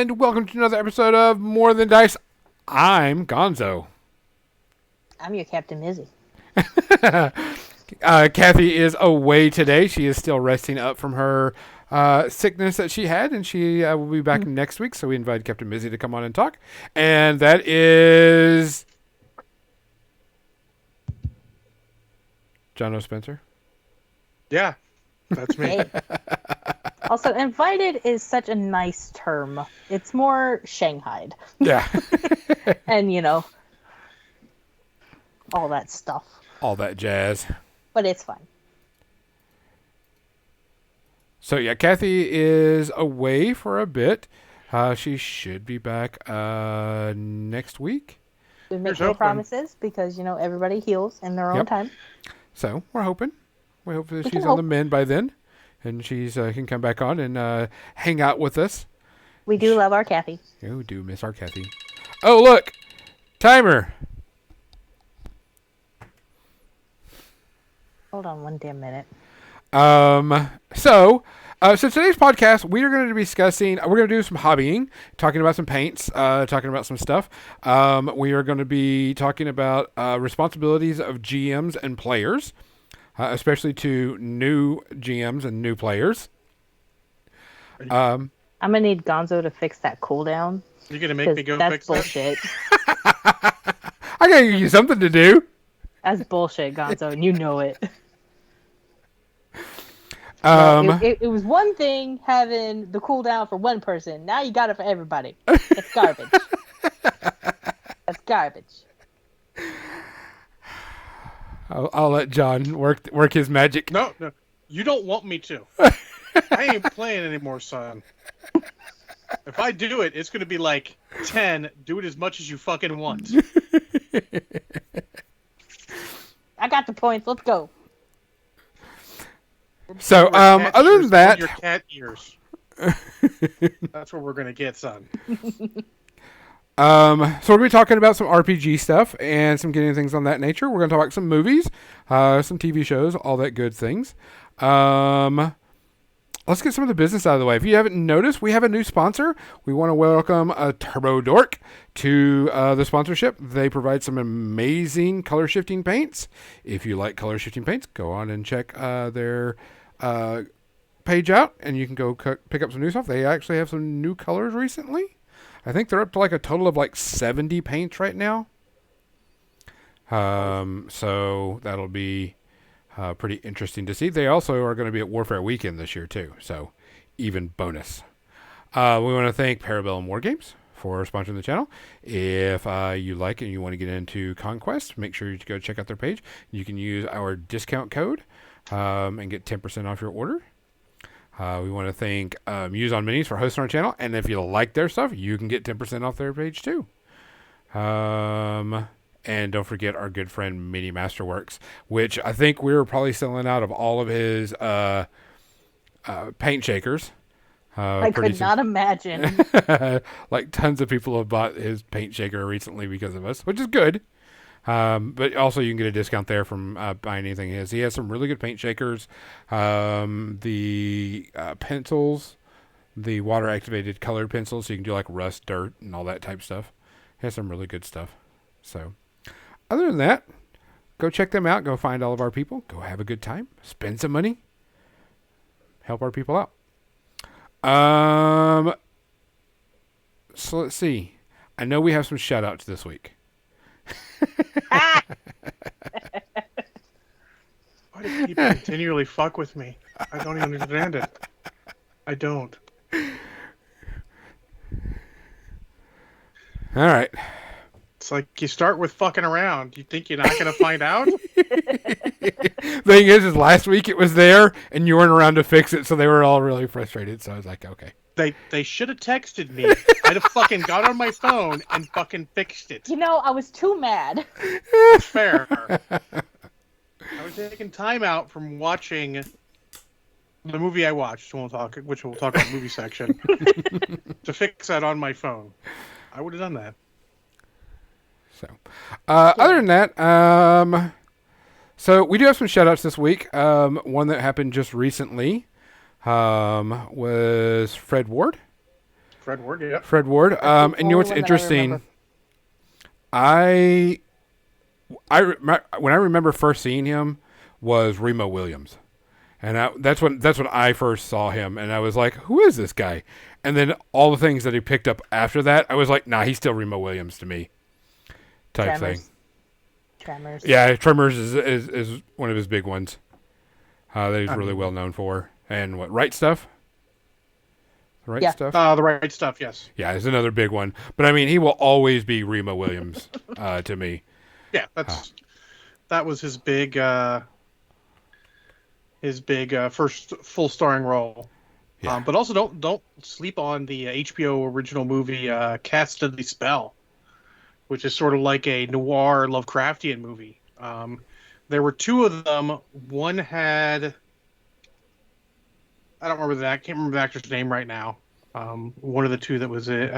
and welcome to another episode of More Than Dice. I'm Gonzo. I'm your Captain Mizzy. Kathy is away today. She is still resting up from her sickness that she had, and she will be back next week. So we invited Captain Mizzy to come on and talk. And that is John O. Spencer. Yeah, that's me. Hey. Also, invited is such a nice term. It's more Shanghaied. Yeah. And, all that stuff. All that jazz. But it's fun. So, yeah, Kathy is away for a bit. She should be back next week. We make no promises because, everybody heals in their own time. So, we're hoping. We hope that she's on the mend by then. And she's can come back on and hang out with us. We do love our Kathy. Yeah, we do miss our Kathy. Oh, look. Timer. Hold on one damn minute. So today's podcast, we are going to be discussing, we're going to do some hobbying, talking about some paints, talking about some stuff. We are going to be talking about responsibilities of GMs and players. Especially to new GMs and new players. I'm going to need Gonzo to fix that cooldown. You're going to make me go fix that? That's bullshit. I got to give you something to do. That's bullshit, Gonzo, and you know it. It was one thing having the cooldown for one person. Now you got it for everybody. That's garbage. That's garbage. I'll let John work his magic. No, you don't want me to. I ain't playing anymore, son. If I do it, it's going to be like 10. Do it as much as you fucking want. I got the points. Let's go. So, other than that, your cat ears. That's what we're going to get, son. So we're going to be talking about some RPG stuff and some getting things on that nature. We're going to talk about some movies, some TV shows, all that good things. Let's get some of the business out of the way. If you haven't noticed, we have a new sponsor. We want to welcome Turbo Dork to the sponsorship. They provide some amazing color shifting paints. If you like color shifting paints, go on and check their page out, and you can go pick up some new stuff. They actually have some new colors recently. I think they're up to like a total of like 70 paints right now. So that'll be pretty interesting to see. They also are going to be at Warfare Weekend this year too. So even bonus. We want to thank Parabellum War Games for sponsoring the channel. If you like and you want to get into Conquest, make sure you go check out their page. You can use our discount code and get 10% off your order. We want to thank Muse on Minis for hosting our channel. And if you like their stuff, you can get 10% off their page too. And don't forget our good friend Mini Masterworks, which I think we were probably selling out of all of his paint shakers. I could not imagine. Like tons of people have bought his paint shaker recently because of us, which is good. But also you can get a discount there from buying anything he has. He has some really good paint shakers. The pencils, the water activated colored pencils, so you can do like rust, dirt, and all that type stuff. He has some really good stuff. So other than that, go check them out. Go find all of our people. Go have a good time. Spend some money. Help our people out. So let's see. I know we have some shout outs this week. Why do people continually fuck with me? I don't even understand it. I don't. All right. It's like you start with fucking around. You think you're not going to find out? Thing is last week it was there and you weren't around to fix it, so they were all really frustrated. So I was like, okay. They should have texted me. I'd have fucking got on my phone and fucking fixed it. I was too mad. That's fair. I was taking time out from watching the movie I watched, which we'll talk about the movie section, to fix that on my phone. I would have done that. So, other than that, so we do have some shout outs this week. One that happened just recently was Fred Ward. Fred Ward, yeah. Fred Ward. That's the And you know only what's one that I interesting? remember. When I remember first seeing him was Remo Williams, and that's when I first saw him, and I was like, who is this guy? And then all the things that he picked up after that, I was like, nah, he's still Remo Williams to me, type thing. Tremors. Yeah, Tremors is one of his big ones that he's really well known for. And what, Right Stuff? Right Yeah. Stuff? The Right Stuff, yes. Yeah, it's another big one. But I mean, he will always be Remo Williams to me. Yeah, that was his big first full starring role. Yeah. But also don't sleep on the HBO original movie Cast Deadly Spell, which is sort of like a noir Lovecraftian movie. There were two of them. One had, I don't remember that. I can't remember the actor's name right now. One of the two that was it.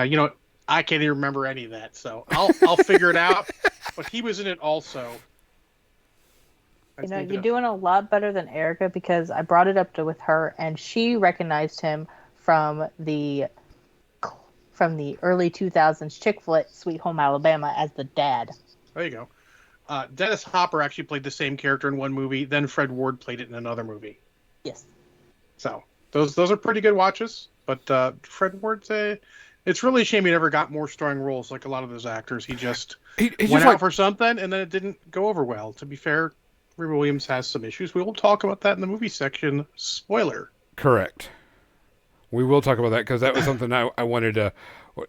I can't even remember any of that. So I'll figure it out. But he was in it also. You're doing a lot better than Erica, because I brought it up with her and she recognized him from the early 2000s chick flick Sweet Home Alabama as the dad. There you go. Dennis Hopper actually played the same character in one movie. Then Fred Ward played it in another movie. Yes. So those are pretty good watches. But Fred Ward's it's really a shame he never got more starring roles like a lot of those actors. He just went out for something and then it didn't go over well. To be fair, Remo Williams has some issues. We will talk about that in the movie section. Spoiler. Correct. We will talk about that because that was something I wanted to.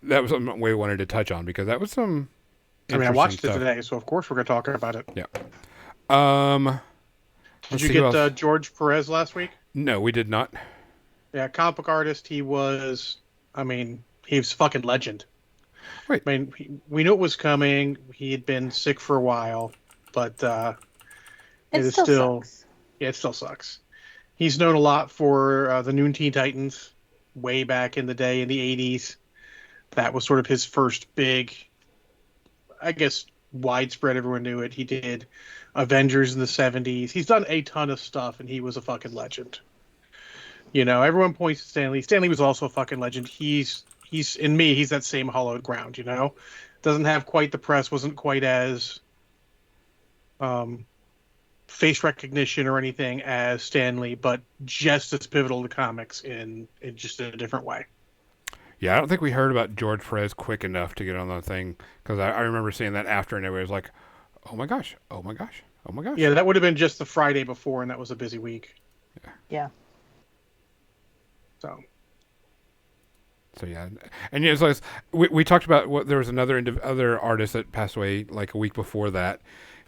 That was something we wanted to touch on because that was some. I watched stuff. it today, so of course we're going to talk about it. Yeah. Did you get George Perez last week? No, we did not. Yeah, comic book artist. He was. He was fucking legend. Wait. We knew it was coming. He had been sick for a while, but it still sucks. Yeah, it still sucks. He's known a lot for the Noon Teen Titans way back in the day in the 80s. That was sort of his first big, I guess, widespread. Everyone knew it. He did Avengers in the 70s. He's done a ton of stuff, and he was a fucking legend. Everyone points to Stan Lee. Stan Lee was also a fucking legend. He's that same hallowed ground, Doesn't have quite the press, wasn't quite as face recognition or anything as Stan Lee, but just as pivotal to comics in just a different way. Yeah, I don't think we heard about George Perez quick enough to get on the thing because I remember seeing that after and everybody was like, oh my gosh, oh my gosh, oh my gosh. Yeah, that would have been just the Friday before, and that was a busy week. Yeah. So yeah, and it's like we talked about there was other artist that passed away like a week before that,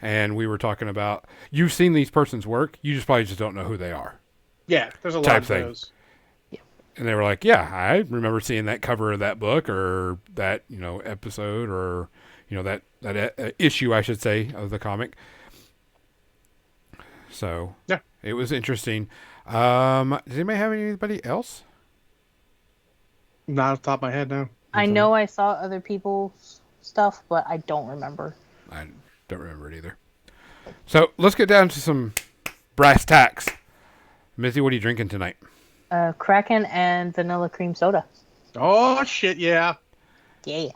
and we were talking about you've seen these persons work, you probably just don't know who they are. Yeah, there's a lot of those. Yeah. And they were like, yeah, I remember seeing that cover of that book or that episode or that issue I should say of the comic. So yeah, it was interesting. Does anybody have anybody else? Not off the top of my head, no. I know I saw other people's stuff, but I don't remember. I don't remember it either. So let's get down to some brass tacks. Missy, what are you drinking tonight? Kraken and vanilla cream soda. Oh, shit, yeah. Yeah.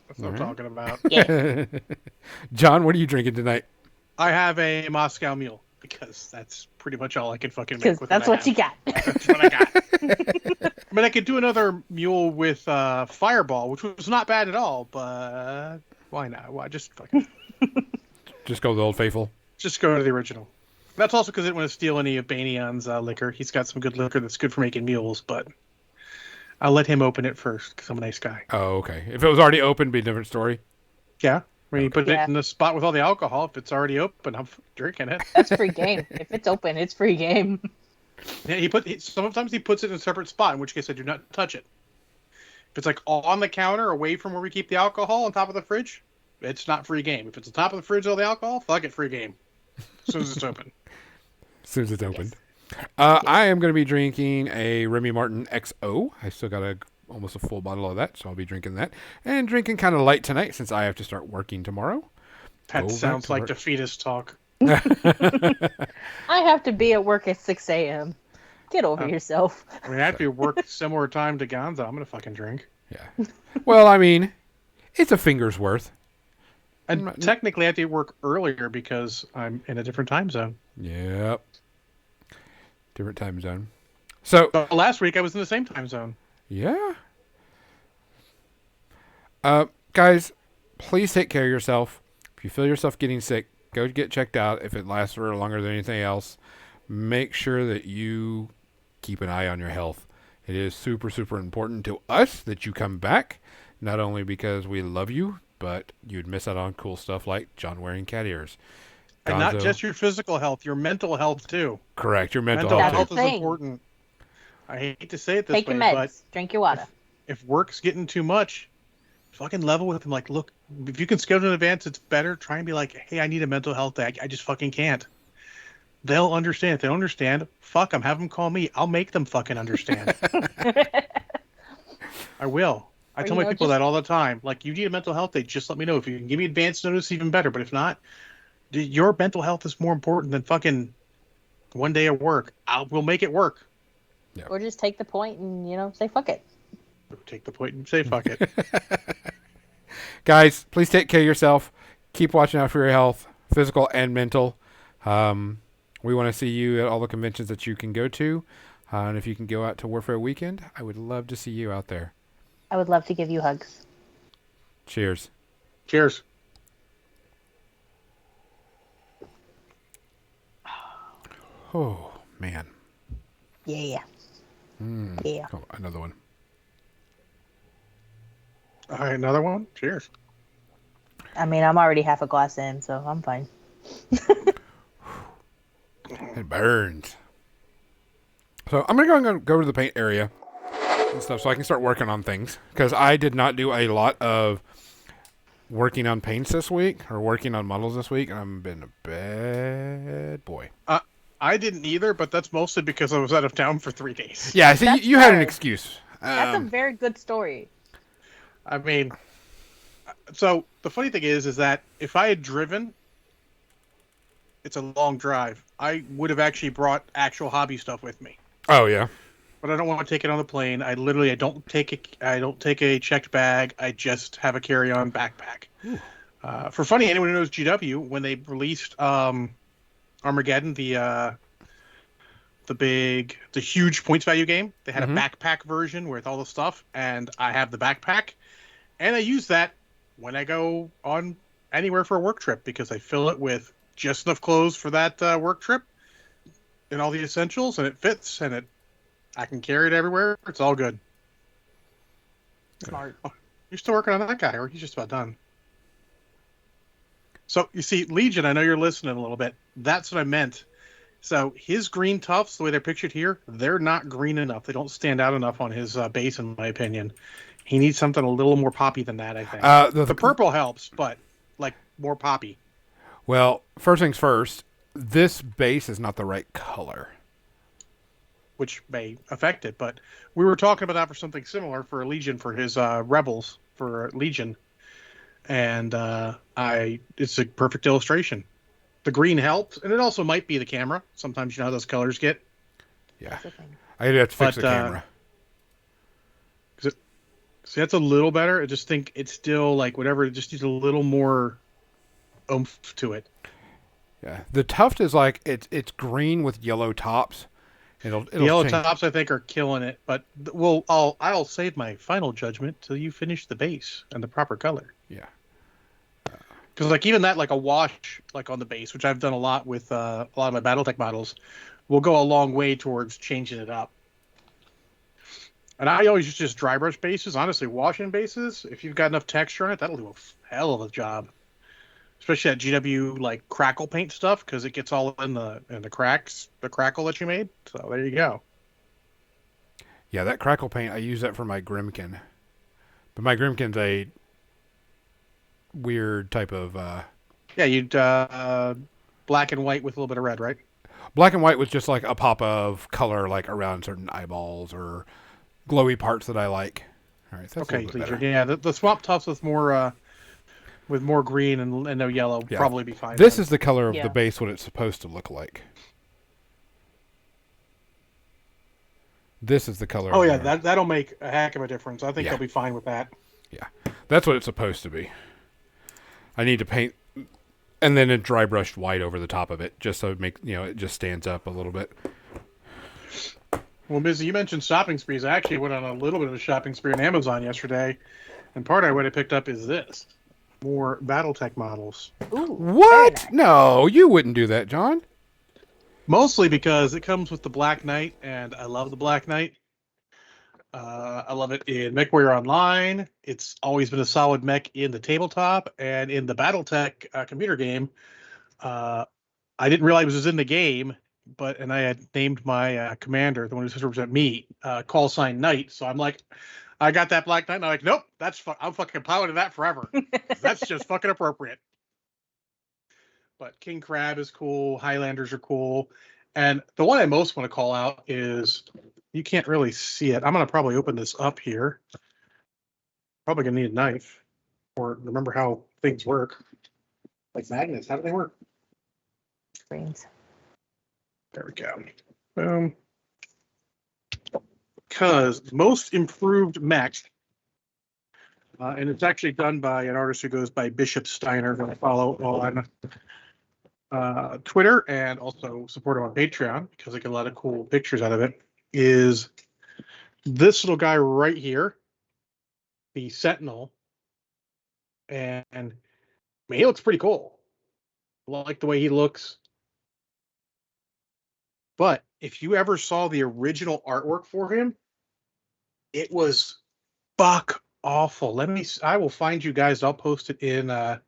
That's what I'm talking about. Yeah. John, what are you drinking tonight? I have a Moscow Mule because that's pretty much all I can fucking make with that's what you got. That's what I got. I could do another mule with Fireball, which was not bad at all, but why not? Why just fucking just go with the Old Faithful? Just go to the original. That's also because I didn't want to steal any of Banion's liquor. He's got some good liquor that's good for making mules, but I'll let him open it first because I'm a nice guy. Oh, okay. If it was already open, it'd be a different story. Yeah. You put it in the spot with all the alcohol. If it's already open, I'm drinking it. That's free game. If it's open, it's free game. Yeah, sometimes he puts it in a separate spot, in which case I do not touch it. If it's like on the counter, away from where we keep the alcohol, on top of the fridge, it's not free game. If it's on top of the fridge, all the alcohol, fuck it, free game. As soon as it's open. As soon as it's opened. Yes. I am going to be drinking a Remy Martin XO. I still got almost a full bottle of that, so I'll be drinking that. And drinking kind of light tonight since I have to start working tomorrow. That sounds like defeatist talk. I have to be at work at 6 a.m. Get over yourself. I mean, after you work similar time to Gonzo, I'm gonna fucking drink. Yeah. Well, I mean, it's a finger's worth. And technically, I have to work earlier because I'm in a different time zone. Yep. Different time zone. So But last week I was in the same time zone. yeah. Guys, please take care of yourself. If you feel yourself getting sick, go get checked out. If it lasts for longer than anything else, make sure that you keep an eye on your health. It is super, super important to us that you come back, not only because we love you, but you'd miss out on cool stuff like John wearing cat ears. And not Gonzo- just your physical health, your mental health too. correct, your mental Mental health. That's health the is thing. important. I hate to say it this Take way, your meds. but Drink your water. if work's getting too much, fucking level with them. Like, look, if you can schedule in advance, it's better. Try and be like, hey, I need a mental health day. I just fucking can't. They'll understand. If they don't understand, fuck them. Have them call me. I'll make them fucking understand. I will. I Or, tell you my know, people just- that all the time. Like, you need a mental health day, just let me know. If you can give me advance notice, even better. But if not, your mental health is more important than fucking one day of work. We'll make it work. Or just take the point and, say fuck it. Take the point and say fuck it. Guys, please take care of yourself. Keep watching out for your health, physical and mental. We want to see you at all the conventions that you can go to. And if you can go out to Warfare Weekend, I would love to see you out there. I would love to give you hugs. Cheers. Cheers. Oh, man. Yeah. Yeah. Oh, another one. All right, another one. Cheers. I mean, I'm already half a glass in, so I'm fine. It burns. So I'm going to go to the paint area and stuff so I can start working on things. Because I did not do a lot of working on paints this week or working on models this week. And I've been a bad boy. I didn't either, but that's mostly because I was out of town for 3 days. Yeah, so That's you had an fair. excuse. That's a very good story. I mean, so the funny thing is that if I had driven, it's a long drive. I would have actually brought actual hobby stuff with me, Oh, yeah. but I don't want to take it on the plane. I don't take a checked bag. I just have a carry-on backpack. For funny, anyone who knows GW, when they released Armageddon, the huge points value game, they had a backpack version with all the stuff, and I have the backpack, and I use that when I go on anywhere for a work trip because I fill it with just enough clothes for that work trip and all the essentials, and it fits, and I can carry it everywhere. It's all good. Smart. You're still working on that guy, or he's just about done. So, you see, Legion, I know you're listening a little bit. That's what I meant. So, his green tufts, the way they're pictured here, they're not green enough. They don't stand out enough on his base, in my opinion. He needs something a little more poppy than that, I think. The purple helps, but, like, more poppy. Well, first things first, this base is not the right color. Which may affect it, but we were talking about that for something similar for Legion, for his Rebels, for Legion. And it's a perfect illustration. The green helps, and it also might be the camera. Sometimes you know how those colors get. Yeah. That's the thing. I'd have to fix But, the camera. See, that's a little better. I just think it's still like whatever. It just needs a little more oomph to it. Yeah. The tuft is like, it's green with yellow tops. It'll The yellow change. tops, I think, are killing it. But I'll save my final judgment till you finish the base and the proper color. Yeah. Because like even that, like a wash, like on the base, which I've done a lot with a lot of my BattleTech models, will go a long way towards changing it up. And I always use just dry brush bases. Honestly, washing bases, if you've got enough texture on it, that'll do a hell of a job. Especially that GW like crackle paint stuff, because it gets all in the cracks, the crackle that you made. So there you go. Yeah, that crackle paint, I use that for my Grimkin. But my Grimkin's a weird type of... Yeah, you'd black and white with a little bit of red, right? Black and white was just like a pop of color like around certain eyeballs or glowy parts that I like. All right, that's a Okay, little bit Legion. better. Yeah, the swamp tufts with more green and no yellow Yeah. probably be fine. This then. is the color of Yeah. the base, what it's supposed to look like. This is the color. Oh of yeah, their- that'll make a heck of a difference. I think Yeah. they'll be fine with that. Yeah, that's what it's supposed to be. I need to paint, and then it dry brushed white over the top of it, just so it just stands up a little bit. Well, Mizzy, you mentioned shopping sprees. I actually went on a little bit of a shopping spree on Amazon yesterday, and part of what I picked up is this: more BattleTech models. Ooh, very What? nice. No, you wouldn't do that, John. Mostly because it comes with the Black Knight, and I love the Black Knight. I love it in MechWarrior Online. It's always been a solid mech in the tabletop and in the BattleTech computer game. I didn't realize it was in the game, and I had named my commander, the one who's supposed to represent me, call sign Knight. So I'm like, I got that Black Knight, and I'm like, nope, I'm fucking piloting that forever. That's just fucking appropriate. But King Crab is cool. Highlanders are cool. And the one I most want to call out is, you can't really see it. I'm going to probably open this up here. Probably going to need a knife or remember how things work. Like magnets, how do they work? Screens. There we go. Boom. Because most improved mech, and it's actually done by an artist who goes by Bishop Steiner, who I follow on Twitter and also support him on Patreon because I get a lot of cool pictures out of it, is this little guy right here, the Sentinel. And I mean, he looks pretty cool. I like the way he looks. But if you ever saw the original artwork for him, it was fuck awful. I will find you guys. I'll post it in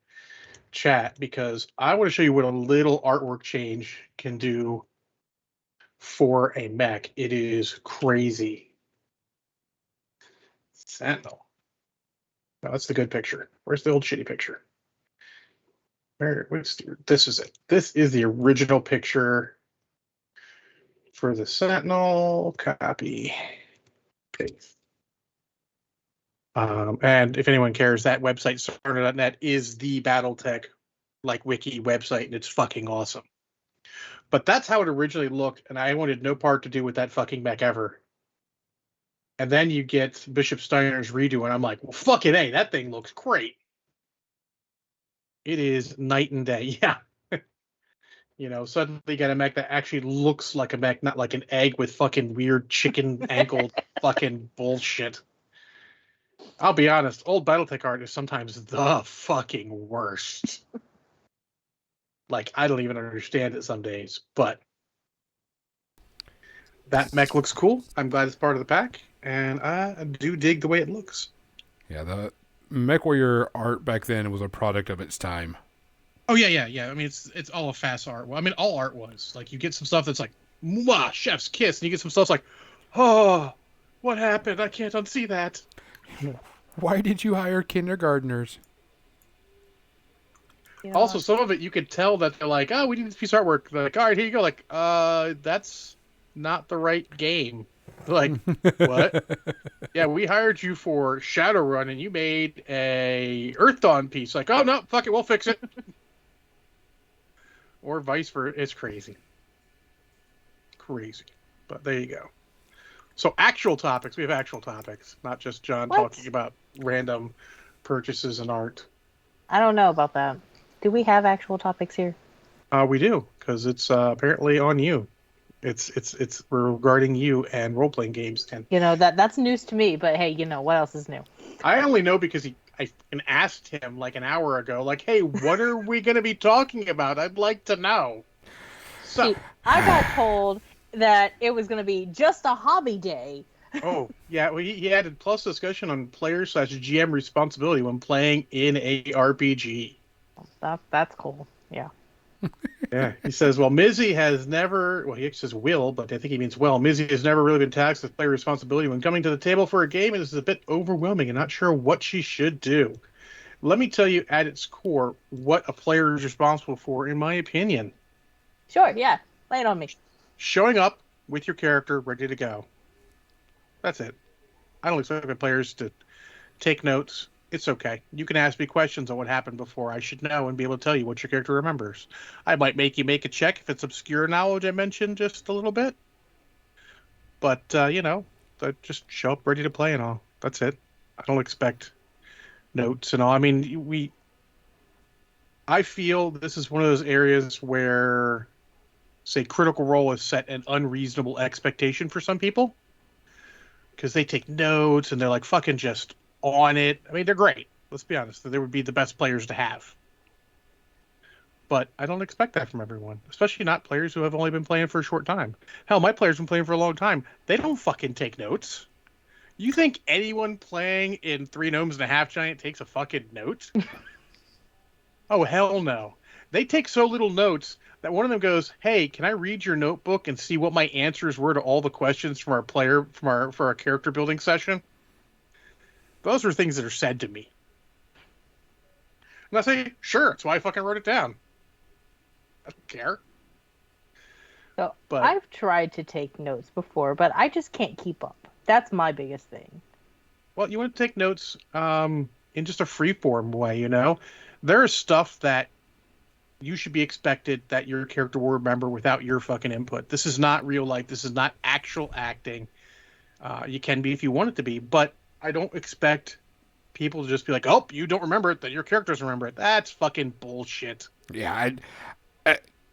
chat because I want to show you what a little artwork change can do for a mech. It is crazy. Sentinel. No, that's the good picture. Where's the old shitty picture? This is it. This is the original picture for the Sentinel. Copy. Paste. And if anyone cares, that website, Starter.net, is the BattleTech wiki website, and it's fucking awesome. But that's how it originally looked, and I wanted no part to do with that fucking mech ever. And then you get Bishop Steiner's redo, and I'm like, well, fucking A, that thing looks great. It is night and day. Yeah. Suddenly you got a mech that actually looks like a mech, not like an egg with fucking weird chicken ankle fucking bullshit. I'll be honest, old BattleTech art is sometimes the fucking worst. I don't even understand it some days, but that mech looks cool. I'm glad it's part of the pack, and I do dig the way it looks. Yeah, the MechWarrior art back then was a product of its time. Oh yeah. I mean, it's all a fast art. Well, I mean, all art was you get some stuff that's like, mwah, chef's kiss, and you get some stuff like, oh, what happened? I can't unsee that. Why did you hire kindergartners? Also, some of it you could tell that they're like, oh, we need this piece of artwork. They're like, all right, here you go. That's not the right game. Like, what? Yeah, we hired you for Shadowrun, and you made a Earth Dawn piece. Like, oh no, fuck it, we'll fix it. Or vice versa. It's crazy. But there you go. So actual topics. We have actual topics, not just John talking about random purchases and art. I don't know about that. Do we have actual topics here? We do, because it's apparently on you. It's regarding you and role playing games. And that's news to me. But hey, what else is new? I only know because I asked him an hour ago, hey, what are we going to be talking about? I'd like to know. So I got told that it was going to be just a hobby day. Oh yeah, well, he added plus discussion on player/GM responsibility when playing in a RPG. That's cool. Yeah. Yeah, he says, well, Mizzy has never, well, he says will, but I think he means Mizzy has never really been tasked with player responsibility when coming to the table for a game, and this is a bit overwhelming and not sure what she should do. Let me tell you at its core what a player is responsible for, in my opinion. Sure, yeah. Lay it on me. Showing up with your character ready to go. That's it. I don't expect my players to take notes. It's okay. You can ask me questions on what happened before. I should know and be able to tell you what your character remembers. I might make you make a check if it's obscure knowledge I mentioned just a little bit. But, just show up ready to play and all. That's it. I don't expect notes and all. I mean, I feel this is one of those areas where, say, Critical Role has set an unreasonable expectation for some people because they take notes and they're like fucking just on it. I mean, they're great. Let's be honest. They would be the best players to have. But I don't expect that from everyone, especially not players who have only been playing for a short time. Hell, my players have been playing for a long time. They don't fucking take notes. You think anyone playing in Three Gnomes and a Half Giant takes a fucking note? Oh, hell no. They take so little notes that one of them goes, "Hey, can I read your notebook and see what my answers were to all the questions from for our character building session?" Those are things that are said to me. And I say, "Sure, that's why I fucking wrote it down. I don't care." So But I've tried to take notes before, but I just can't keep up. That's my biggest thing. well, you want to take notes in just a free form way, you know? There is stuff that you should be expected that your character will remember without your fucking input. This is not real life. This is not actual acting. You can be if you want it to be, but I don't expect people to just be like, "Oh, you don't remember it, that your characters remember it." That's fucking bullshit. Yeah,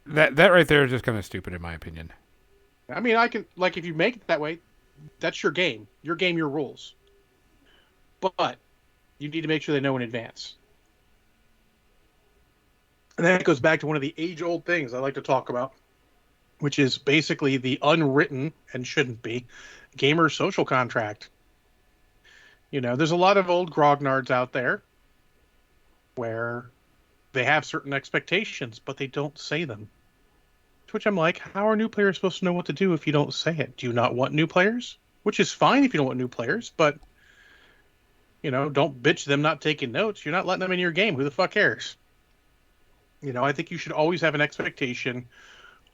that right there is just kind of stupid in my opinion. I mean, I can, like, if you make it that way, that's your game, your rules. But you need to make sure they know in advance. And that goes back to one of the age-old things I like to talk about, which is basically the unwritten, and shouldn't be, gamer social contract. You know, there's a lot of old grognards out there where they have certain expectations, but they don't say them. To which I'm like, how are new players supposed to know what to do if you don't say it? Do you not want new players? Which is fine if you don't want new players, but, you know, don't bitch them not taking notes. You're not letting them in your game. Who the fuck cares? You know, I think you should always have an expectation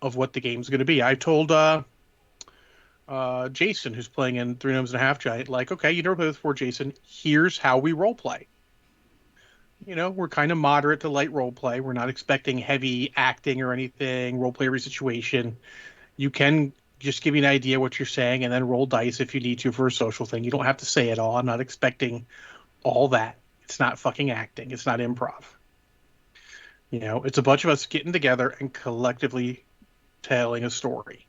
of what the game's going to be. I told Jason, who's playing in Three Gnomes and a Half Giant, like, okay, you never played this before, Jason. Here's how we role play. You know, we're kind of moderate to light role play. We're not expecting heavy acting or anything, role play every situation. You can just give me an idea what you're saying and then roll dice if you need to for a social thing. You don't have to say it all. I'm not expecting all that. It's not fucking acting. It's not improv. You know, it's a bunch of us getting together and collectively telling a story.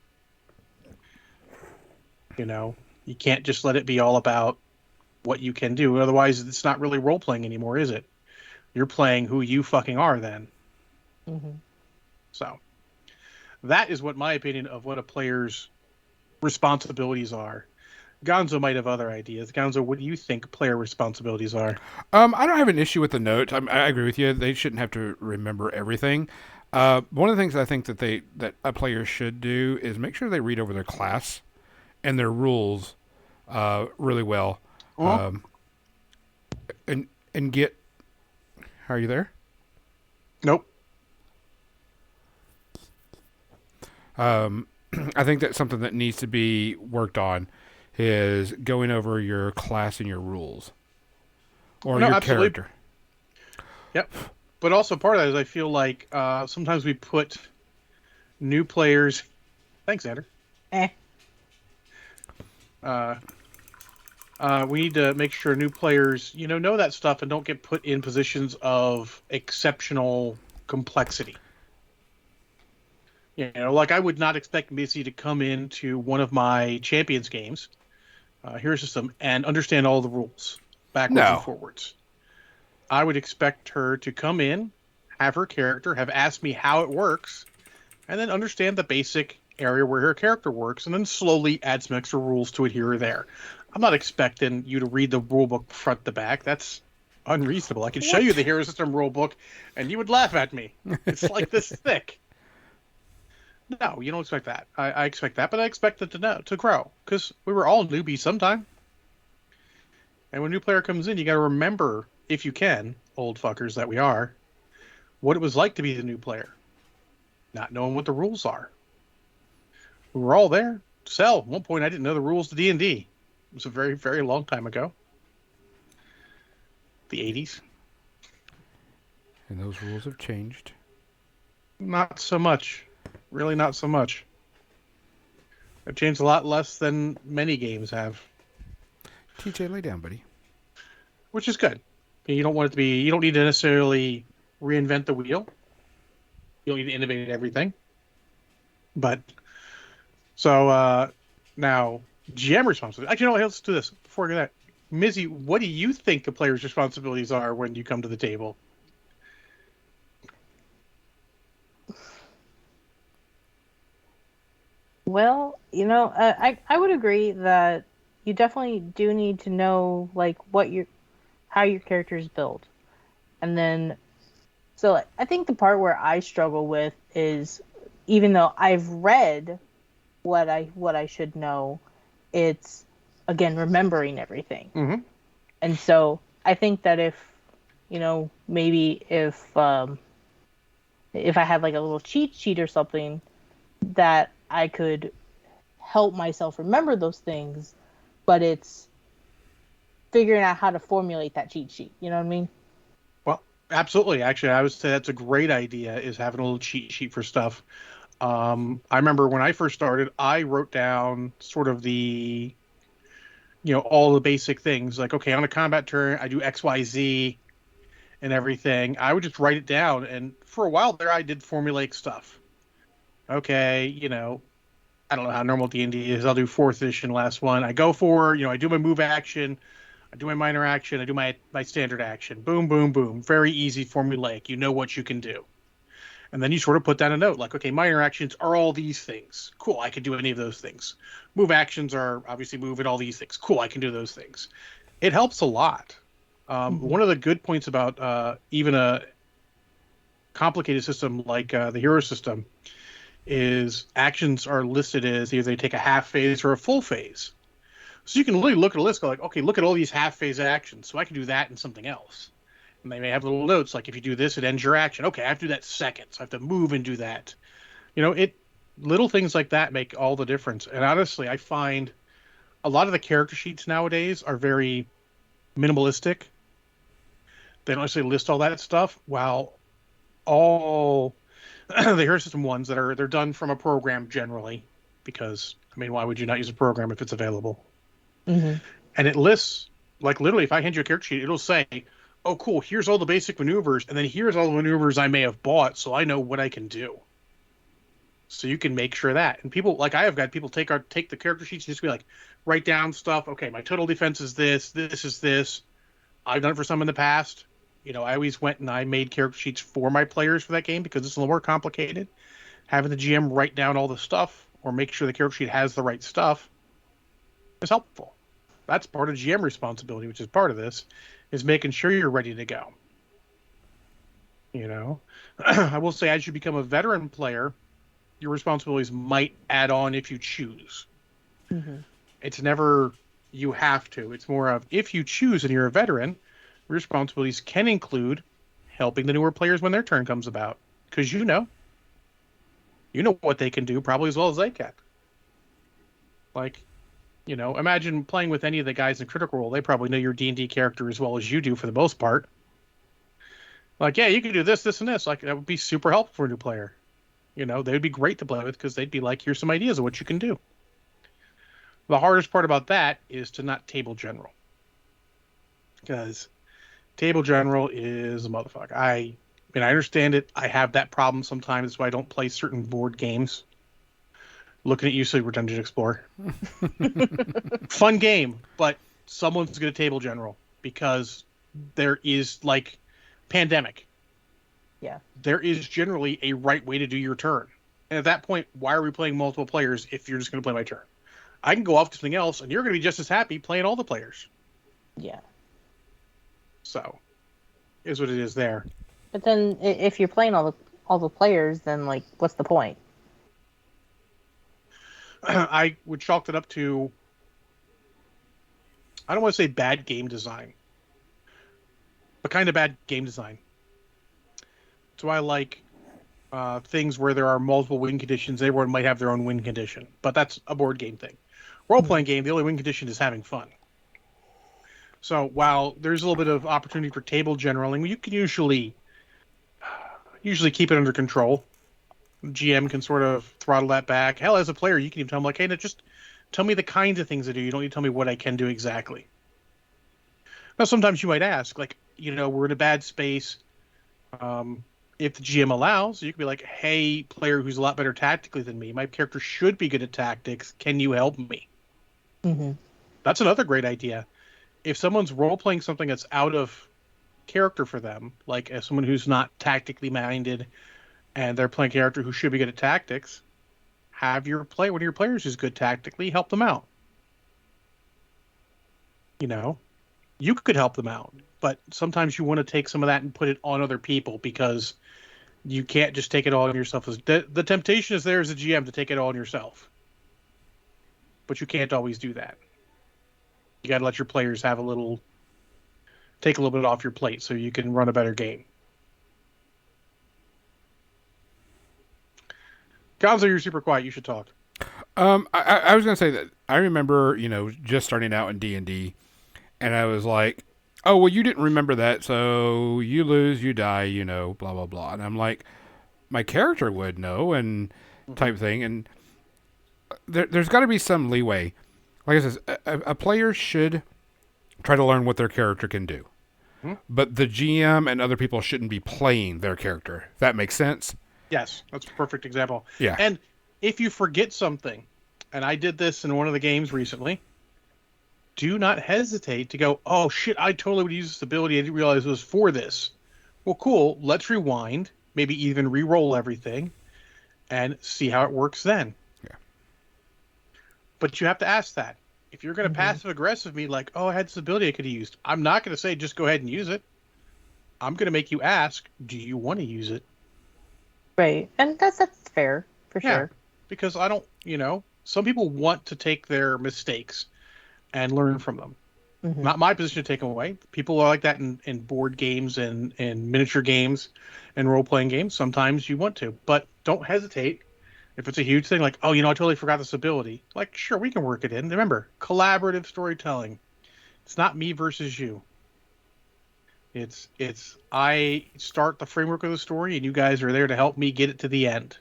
You know, you can't just let it be all about what you can do. Otherwise, it's not really role playing anymore, is it? You're playing who you fucking are then. Mm-hmm. So that is what my opinion of what a player's responsibilities are. Gonzo might have other ideas. Gonzo, what do you think player responsibilities are? I don't have an issue with the notes. I agree with you. They shouldn't have to remember everything. One of the things I think that a player should do is make sure they read over their class and their rules really well, and get. Are you there? Nope. I think that's something that needs to be worked on is going over your class and your rules or No, your absolutely. character. Yep. But also part of that is I feel like sometimes we put new players. Thanks, Xander. Eh. We need to make sure new players, you know that stuff and don't get put in positions of exceptional complexity. You know, like I would not expect Missy to come into one of my Champions games, Hero System, and understand all the rules backwards and No. forwards. I would expect her to come in, have her character, have asked me how it works, and then understand the basic area where her character works, and then slowly add some extra rules to it here or there. I'm not expecting you to read the rulebook front to back. That's unreasonable. I could show you the Hero System rulebook, and you would laugh at me. It's like this thick. No, you don't expect that. I expect that, but I expect it to grow because we were all newbies sometime. And when a new player comes in, you got to remember, if you can, old fuckers that we are, what it was like to be the new player, not knowing what the rules are. We were all there. Cell, at one point, I didn't know the rules to D&D. It was a very, very long time ago. The 80s. And those rules have changed. Not so much. Really not so much. They've changed a lot less than many games have. TJ, lay down, buddy. which is good. You don't want it to be. You don't need to necessarily reinvent the wheel. You don't need to innovate everything. But so now GM responsibility. Actually, no. Let's do this before I get that. Mizzy, what do you think the players' responsibilities are when you come to the table? Well, I would agree that you definitely do need to know like how your character is built, and then so like, I think the part where I struggle with is even though I've read what I should know, it's again remembering everything. Mm-hmm. And so I think that maybe if I had like a little cheat sheet or something that I could help myself remember those things, but it's figuring out how to formulate that cheat sheet. You know what I mean? Well, absolutely. Actually, I would say that's a great idea. Is having a little cheat sheet for stuff. I remember when I first started, I wrote down sort of all the basic things. Like, okay, on a combat turn, I do X, Y, Z, and everything. I would just write it down, and for a while there, I did formulaic stuff. Okay, I don't know how normal D&D is. I'll do fourth edition, last one. I go for, I do my move action, I do my minor action, I do my standard action. Boom, boom, boom. Very easy formulaic. You know what you can do. And then you sort of put down a note like, okay, minor actions are all these things. Cool, I could do any of those things. Move actions are obviously move at all these things. Cool, I can do those things. It helps a lot. Mm-hmm. One of the good points about even a complicated system like the hero system is actions are listed as either they take a half phase or a full phase. So you can literally look at a list, go like, okay, look at all these half phase actions. So I can do that and something else. And they may have little notes like if you do this, it ends your action. Okay, I have to do that second. So I have to move and do that. It little things like that make all the difference. And honestly, I find a lot of the character sheets nowadays are very minimalistic. They don't necessarily list all that stuff. While all the hero system ones they're done from a program generally, because I mean, why would you not use a program if it's available? Mm-hmm. And it lists like literally, if I hand you a character sheet, it'll say, "Oh, cool. Here's all the basic maneuvers, and then here's all the maneuvers I may have bought, so I know what I can do." So you can make sure that. And people like I have got people take the character sheets and just be like, write down stuff. Okay, my total defense is this. This is this. I've done it for some in the past. I always went and I made character sheets for my players for that game because it's a little more complicated. Having the GM write down all the stuff or make sure the character sheet has the right stuff is helpful. That's part of GM responsibility, which is part of this, is making sure you're ready to go. I will say as you become a veteran player, your responsibilities might add on if you choose. Mm-hmm. It's never you have to. It's more of if you choose and you're a veteran, responsibilities can include helping the newer players when their turn comes about. Because you know what they can do probably as well as they can. Like, imagine playing with any of the guys in Critical Role. They probably know your D&D character as well as you do for the most part. Like, yeah, you can do this, this, and this. Like, that would be super helpful for a new player. They would be great to play with because they'd be like, here's some ideas of what you can do. The hardest part about that is to not table general. Because table general is a motherfucker. I understand it. I have that problem sometimes. That's why I don't play certain board games. Looking at you, so we're Dungeon Explorer. Fun game, but someone's going to table general because there is like pandemic. Yeah. There is generally a right way to do your turn. And at that point, why are we playing multiple players if you're just going to play my turn? I can go off to something else, and you're going to be just as happy playing all the players. Yeah. So, is what it is there. But then, if you're playing all the players, then like, what's the point? I would chalk it up to, I don't want to say bad game design, but kind of bad game design. So I like things where there are multiple win conditions. Everyone might have their own win condition, but that's a board game thing. Role-playing game, the only win condition is having fun. So while there's a little bit of opportunity for table generaling, you can usually keep it under control. GM can sort of throttle that back. Hell, as a player, you can even tell them like, hey, just tell me the kinds of things I do. You don't need to tell me what I can do exactly. Now, sometimes you might ask, like, we're in a bad space. Um, if the GM allows, you can be like, hey, player who's a lot better tactically than me, my character should be good at tactics. Can you help me? Mm-hmm. That's another great idea. If someone's role playing something that's out of character for them, like as someone who's not tactically minded and they're playing a character who should be good at tactics, have one of your players who's good tactically help them out. You know, you could help them out, but sometimes you want to take some of that and put it on other people because you can't just take it all on yourself. The temptation is there as a GM to take it all on yourself, but you can't always do that. You got to let your players take a little bit off your plate so you can run a better game. Gonzo, you're super quiet. You should talk. I was gonna say that I remember, just starting out in D&D, and I was like, "Oh, well, you didn't remember that, so you lose, you die, blah blah blah." And I'm like, my character would know, and type thing, and there's got to be some leeway. Like I said, a player should try to learn what their character can do, Hmm? but the GM and other people shouldn't be playing their character. If that makes sense. Yes, that's a perfect example. Yeah. And if you forget something, and I did this in one of the games recently, do not hesitate to go, oh shit, I totally would use this ability. I didn't realize it was for this. Well, cool. Let's rewind, maybe even re-roll everything and see how it works then. Yeah. But you have to ask that. If you're going to passive aggressive me like, oh, I had this ability I could have used, I'm not going to say just go ahead and use it. I'm going to make you ask, do you want to use it? Right, and that's fair for sure. Because I don't, some people want to take their mistakes and learn from them. Mm-hmm. Not my position to take them away. People are like that in board games and miniature games and role-playing games. Sometimes you want to, but don't hesitate. If it's a huge thing, like, oh, I totally forgot this ability. Like, sure, we can work it in. Remember, collaborative storytelling. It's not me versus you. It's I start the framework of the story, and you guys are there to help me get it to the end.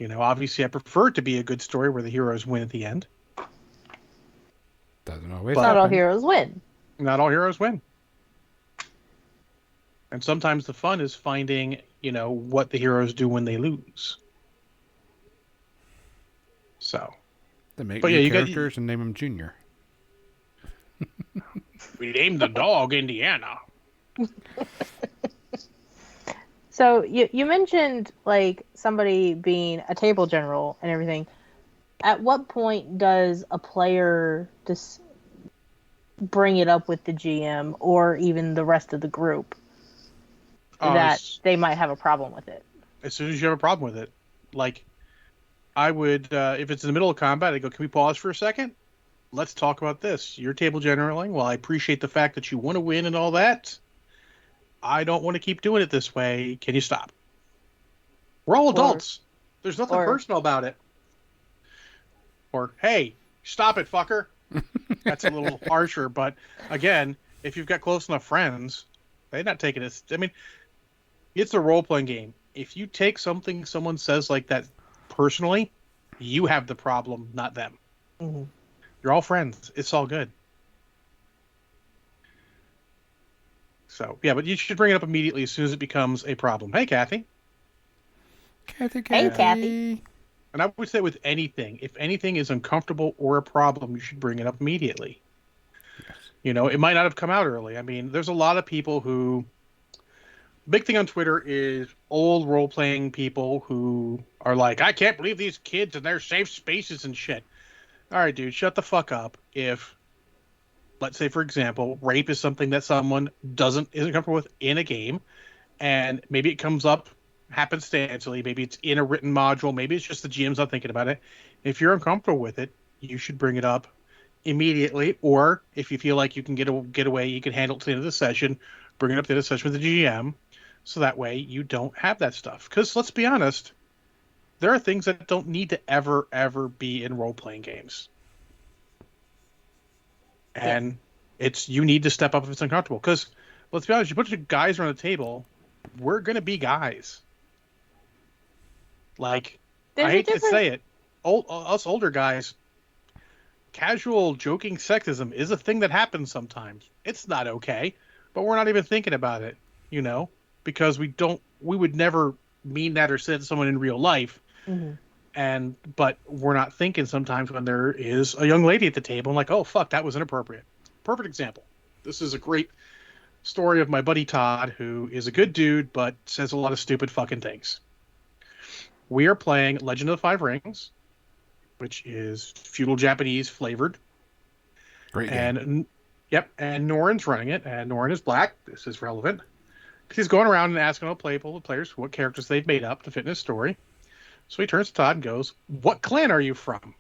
Obviously, I prefer it to be a good story where the heroes win at the end. Doesn't always Not happen. all heroes win. Not all heroes win. And sometimes the fun is finding, what the heroes do when they lose. So. They make But new yeah, characters and name them Junior. We named the dog Indiana. So you mentioned like somebody being a table general and everything. At what point does a player just bring it up with the GM or even the rest of the group that they might have a problem with it? As soon as you have a problem with it. Like, I would, if it's in the middle of combat, I go, can we pause for a second? Let's talk about this. You're table generaling. Well, I appreciate the fact that you want to win and all that. I don't want to keep doing it this way. Can you stop? We're all adults. There's nothing personal about it. Or, hey, stop it, fucker. That's a little harsher. But, again, if you've got close enough friends, they're not taking it. I mean, it's a role-playing game. If you take something someone says like that personally, you have the problem, not them. Mm-hmm. You're all friends. It's all good. So, yeah, but you should bring it up immediately as soon as it becomes a problem. Hey, Kathy. Kathy. Hey, Kathy. And I would say with anything, if anything is uncomfortable or a problem, you should bring it up immediately. Yes. It might not have come out early. I mean, there's a lot of people who... Big thing on Twitter is old role-playing people who are like, I can't believe these kids and their safe spaces and shit. All right, dude, shut the fuck up. If, let's say, for example, rape is something that someone isn't comfortable with in a game, and maybe it comes up happenstantially, maybe it's in a written module, maybe it's just the GM's not thinking about it. If you're uncomfortable with it, you should bring it up immediately, or if you feel like you can get away, you can handle it to the end of the session, bring it up to the session with the GM, so that way you don't have that stuff. Because let's be honest, there are things that don't need to ever be in role-playing games. And you need to step up if it's uncomfortable. Because, let's be honest, you put guys around the table, we're going to be guys. Like, I hate to say it, us older guys, casual joking sexism is a thing that happens sometimes. It's not okay, but we're not even thinking about it, because we would never mean that or say it to someone in real life. But we're not thinking sometimes when there is a young lady at the table and like, oh fuck, that was inappropriate. Perfect example. This is a great story of my buddy Todd, who is a good dude but says a lot of stupid fucking things. We are playing Legend of the Five Rings, which is feudal Japanese flavored. Great game. And and Norin's running it, and Norin is black. This is relevant. He's going around and asking all the players what characters they've made up to fit in his story. So he turns to Todd and goes, "What clan are you from?"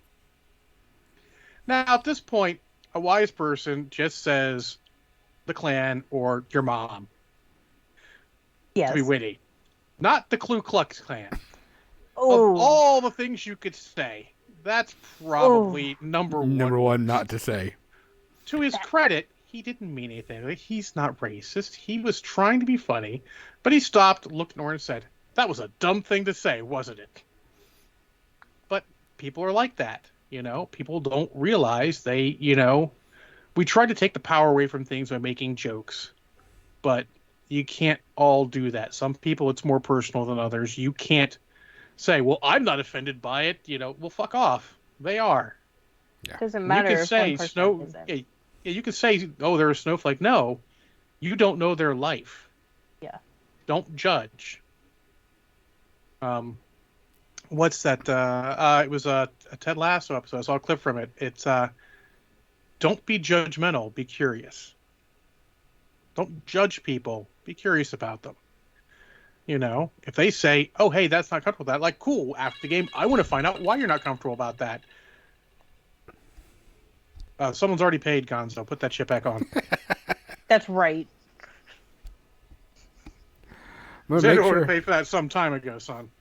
Now, at this point, a wise person just says the clan or your mom. Yes. To be witty. Not the Ku Klux Klan. Oh. Of all the things you could say, that's probably number one. Number one not to say. To his credit, he didn't mean anything. He's not racist. He was trying to be funny, but he stopped, looked at Nora and said, "That was a dumb thing to say, wasn't it?" But people are like that, People don't realize we try to take the power away from things by making jokes, but you can't all do that. Some people, it's more personal than others. You can't say, well, I'm not offended by it. Well, fuck off. They are. Yeah. Doesn't matter. You can say you can say, oh, they're a snowflake. No, you don't know their life. Yeah. Don't judge. What's that? It was a Ted Lasso episode. I saw a clip from it. It's don't be judgmental. Be curious. Don't judge people. Be curious about them. If they say, oh, hey, that's not comfortable with that, like, cool, after the game, I want to find out why you're not comfortable about that. Someone's already paid, Gonzo. Put that shit back on. That's right. Well, Zed make ordered sure. to pay for that some time ago, son.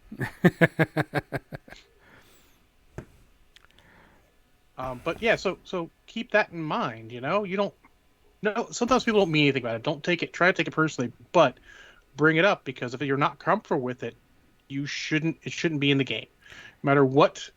But yeah, so keep that in mind. You don't. No, sometimes people don't mean anything about it. Try to take it personally, but bring it up, because if you're not comfortable with it, it shouldn't be in the game. No matter what.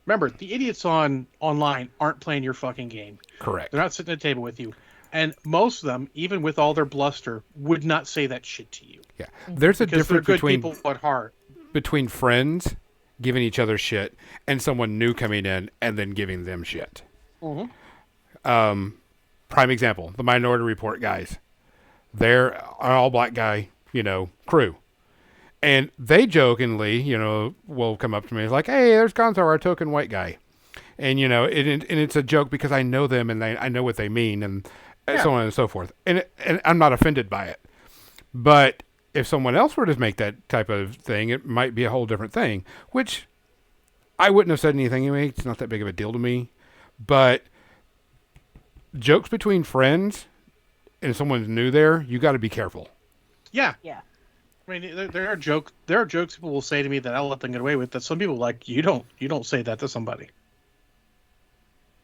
Remember, the idiots online aren't playing your fucking game. Correct. They're not sitting at a table with you. And most of them, even with all their bluster, would not say that shit to you. Yeah. There's a Because they're difference good between people at heart. between friends giving each other shit and someone new coming in and then giving them shit. Mm-hmm. Prime example, the Minority Report guys. They're an all-black guy, crew. And they jokingly, will come up to me. It's like, hey, there's Gonzo, our token white guy. And, and it's a joke because I know them and I know what they mean and so on and so forth. And I'm not offended by it. But if someone else were to make that type of thing, it might be a whole different thing, which I wouldn't have said anything anyway. It's not that big of a deal to me. But jokes between friends and someone's new there, you got to be careful. Yeah. Yeah. I mean, there are jokes people will say to me that I'll let them get away with that some people like. You don't say that to somebody.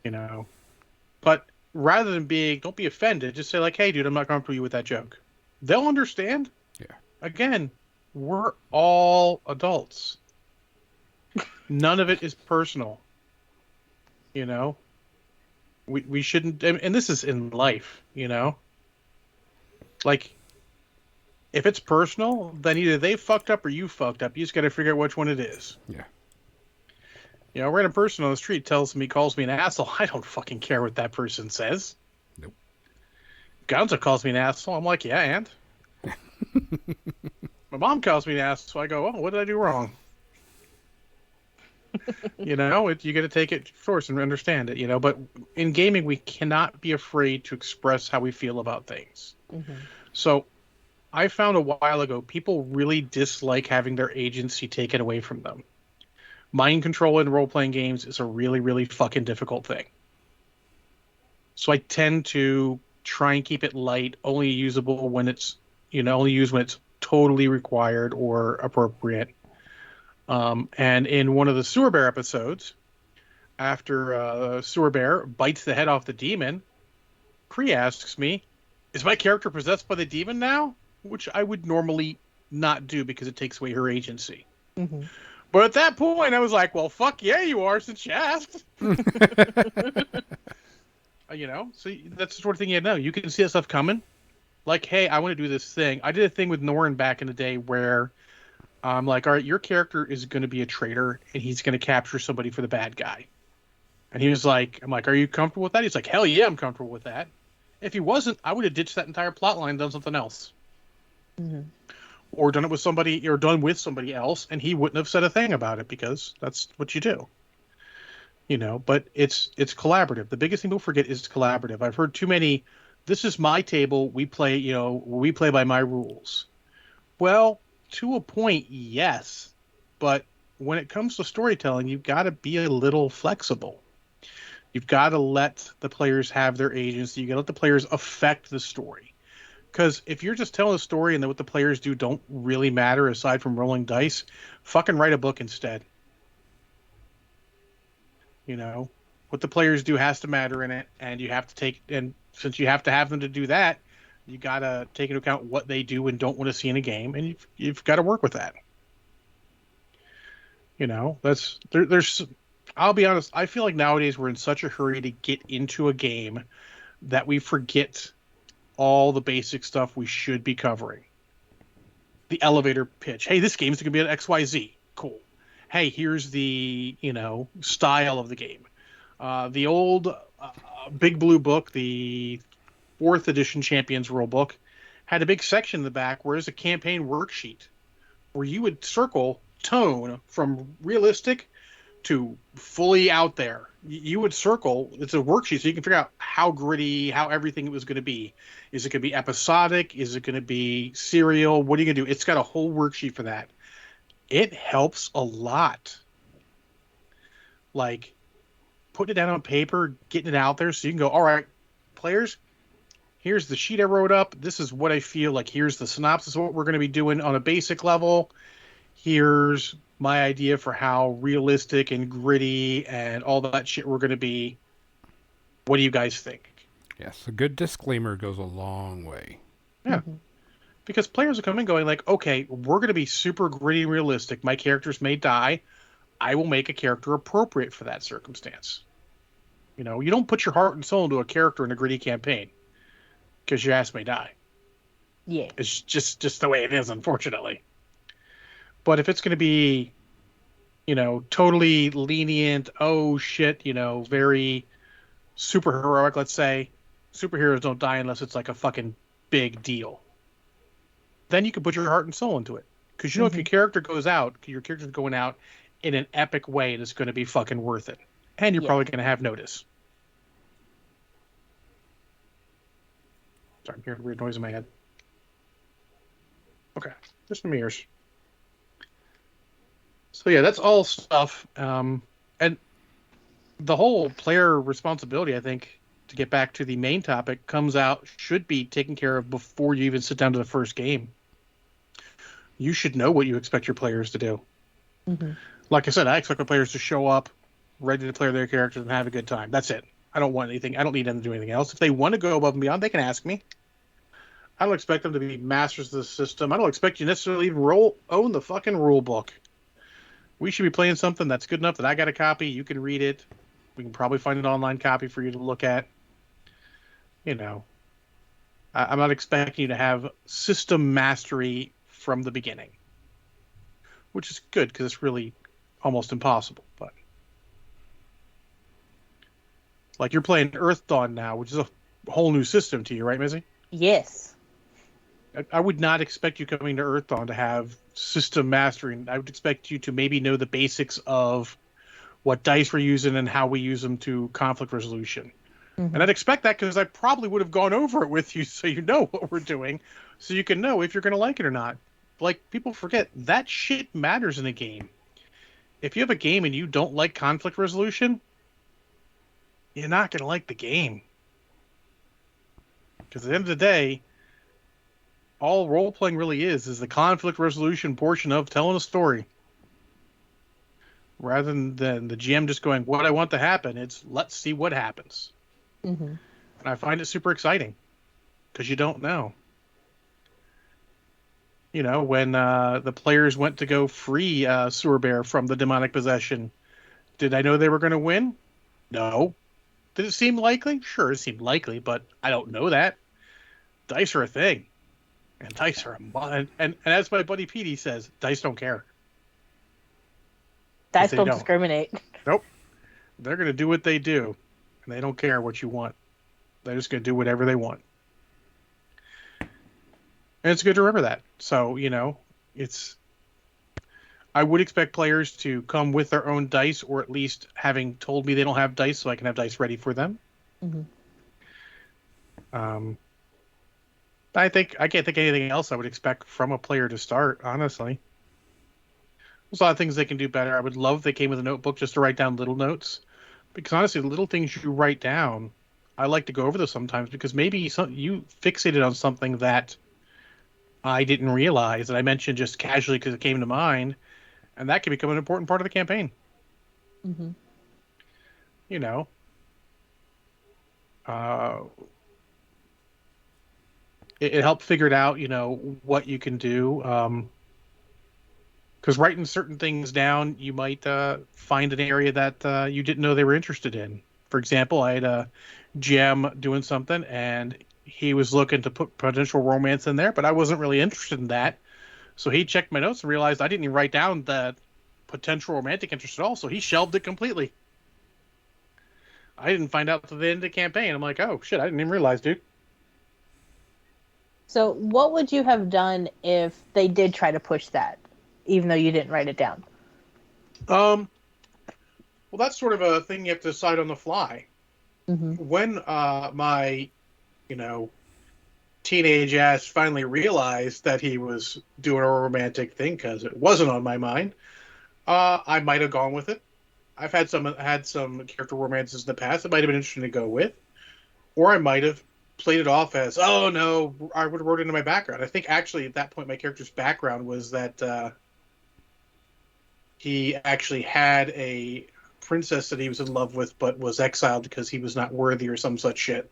But rather than don't be offended, just say like, hey, dude, I'm not comfortable with that joke. They'll understand. Yeah. Again, we're all adults. None of it is personal. We shouldn't, and this is in life, Like, if it's personal, then either they fucked up or you fucked up. You just got to figure out which one it is. Yeah. Random person on the street calls me an asshole. I don't fucking care what that person says. Nope. Gonzo calls me an asshole. I'm like, yeah, and? My mom calls me an asshole. I go, oh, what did I do wrong? You got to take it first and understand it, But in gaming, we cannot be afraid to express how we feel about things. Mm-hmm. So I found a while ago, people really dislike having their agency taken away from them. Mind control in role-playing games is a really, really fucking difficult thing. So I tend to try and keep it light, only usable when it's, only used when it's totally required or appropriate. And in one of the Sewer Bear episodes, after Sewer Bear bites the head off the demon, Cree asks me, is my character possessed by the demon now? Which I would normally not do because it takes away her agency. Mm-hmm. But at that point, I was like, well, fuck yeah, you are, since you asked. So that's the sort of thing you know. You can see that stuff coming. Like, hey, I want to do this thing. I did a thing with Norrin back in the day where I'm like, all right, your character is going to be a traitor, and he's going to capture somebody for the bad guy. And he was like, I'm like, are you comfortable with that? He's like, hell yeah, I'm comfortable with that. If he wasn't, I would have ditched that entire plot line and done something else. Mm-hmm. Or done it with somebody, or done with somebody else, and he wouldn't have said a thing about it because that's what you do. But it's collaborative. The biggest thing people forget is collaborative. I've heard too many, this is my table, we play by my rules. Well, to a point, yes. But when it comes to storytelling, you've got to be a little flexible. You've got to let the players have their agency. You got to let the players affect the story. Because if you're just telling a story and what the players do don't really matter aside from rolling dice, fucking write a book instead. What the players do has to matter in it, and you have to and since you have to have them to do that, you got to take into account what they do and don't want to see in a game, and you've got to work with that. There's I'll be honest, I feel like nowadays we're in such a hurry to get into a game that we forget all the basic stuff we should be covering. The elevator pitch. Hey, this game's going to be an XYZ. Cool. Hey, here's the, style of the game. The old Big Blue book, the 4th edition Champions rule book, had a big section in the back where there's a campaign worksheet where you would circle tone from realistic to fully out there. You would circle, it's a worksheet so you can figure out how gritty, how everything it was going to be. Is it going to be episodic? Is it going to be serial? What are you going to do? It's got a whole worksheet for that. It helps a lot. Like, putting it down on paper, getting it out there so you can go, all right, players, here's the sheet I wrote up. This is what I feel like. Here's the synopsis of what we're going to be doing on a basic level. Here's my idea for how realistic and gritty and all that shit we're going to be. What do you guys think? Yes, a good disclaimer goes a long way. Yeah. Mm-hmm. Because players are coming going like, okay, we're going to be super gritty and realistic. My characters may die. I will make a character appropriate for that circumstance. You don't put your heart and soul into a character in a gritty campaign because your ass may die. Yeah. It's just the way it is, unfortunately. But if it's going to be, totally lenient, oh shit, very super heroic, let's say, superheroes don't die unless it's like a fucking big deal. Then you can put your heart and soul into it. Because if your character goes out, your character's going out in an epic way, and it's going to be fucking worth it. And you're probably going to have notice. Sorry, I'm hearing a weird noise in my head. Okay, just some ears. So yeah, that's all stuff. And the whole player responsibility, I think, to get back to the main topic, should be taken care of before you even sit down to the first game. You should know what you expect your players to do. Mm-hmm. Like I said, I expect my players to show up, ready to play their characters and have a good time. That's it. I don't want anything. I don't need them to do anything else. If they want to go above and beyond, they can ask me. I don't expect them to be masters of the system. I don't expect you necessarily even own the fucking rule book. We should be playing something that's good enough that I got a copy. You can read it. We can probably find an online copy for you to look at. I'm not expecting you to have system mastery from the beginning, which is good because it's really almost impossible. But like you're playing Earth Dawn now, which is a whole new system to you, right, Mizzy? Yes. I would not expect you coming to Earth Dawn to have system mastering. I would expect you to maybe know the basics of what dice we're using and how we use them to conflict resolution. Mm-hmm. And I'd expect that because I probably would have gone over it with you so you know what we're doing, so you can know if you're going to like it or not. Like, people forget, that shit matters in a game. If you have a game and you don't like conflict resolution, you're not going to like the game. Because at the end of the day, all role-playing really is the conflict resolution portion of telling a story. Rather than the GM just going, what I want to happen, it's let's see what happens. Mm-hmm. And I find it super exciting because you don't know. When the players went to go free Sewer Bear from the demonic possession, did I know they were going to win? No. Did it seem likely? Sure, it seemed likely, but I don't know that. Dice are a thing, and dice are and as my buddy Petey says, dice don't care because Dice they don't don't. discriminate. Nope, they're going to do what they do, and they don't care what you want. They're just going to do whatever they want, and it's good to remember that. So it's I would expect players to come with their own dice, or at least having told me they don't have dice, so I can have dice ready for them. Mm-hmm. Um, I can't think of anything else I would expect from a player to start. Honestly, there's a lot of things they can do better. I would love if they came with a notebook just to write down little notes, because honestly, the little things you write down, I like to go over those sometimes because maybe you fixated on something that I didn't realize that I mentioned just casually because it came to mind, and that can become an important part of the campaign. Mm-hmm. You know, uh, it helped figure it out. What you can do. Because writing certain things down, you might find an area that you didn't know they were interested in. For example, I had a GM doing something, and he was looking to put potential romance in there, but I wasn't really interested in that. So he checked my notes and realized I didn't even write down the potential romantic interest at all. So he shelved it completely. I didn't find out till the end of the campaign. I'm like, oh shit, I didn't even realize, dude. So, what would you have done if they did try to push that, even though you didn't write it down? Um, well, that's sort of a thing you have to decide on the fly. Mm-hmm. When my, you know, teenage ass finally realized that he was doing a romantic thing because it wasn't on my mind, I might have gone with it. I've had some character romances in the past that might have been interesting to go with, or I might have played it off as, oh no, I would have wrote it into my background. I think actually at that point my character's background was that he actually had a princess that he was in love with, but was exiled because he was not worthy or some such shit.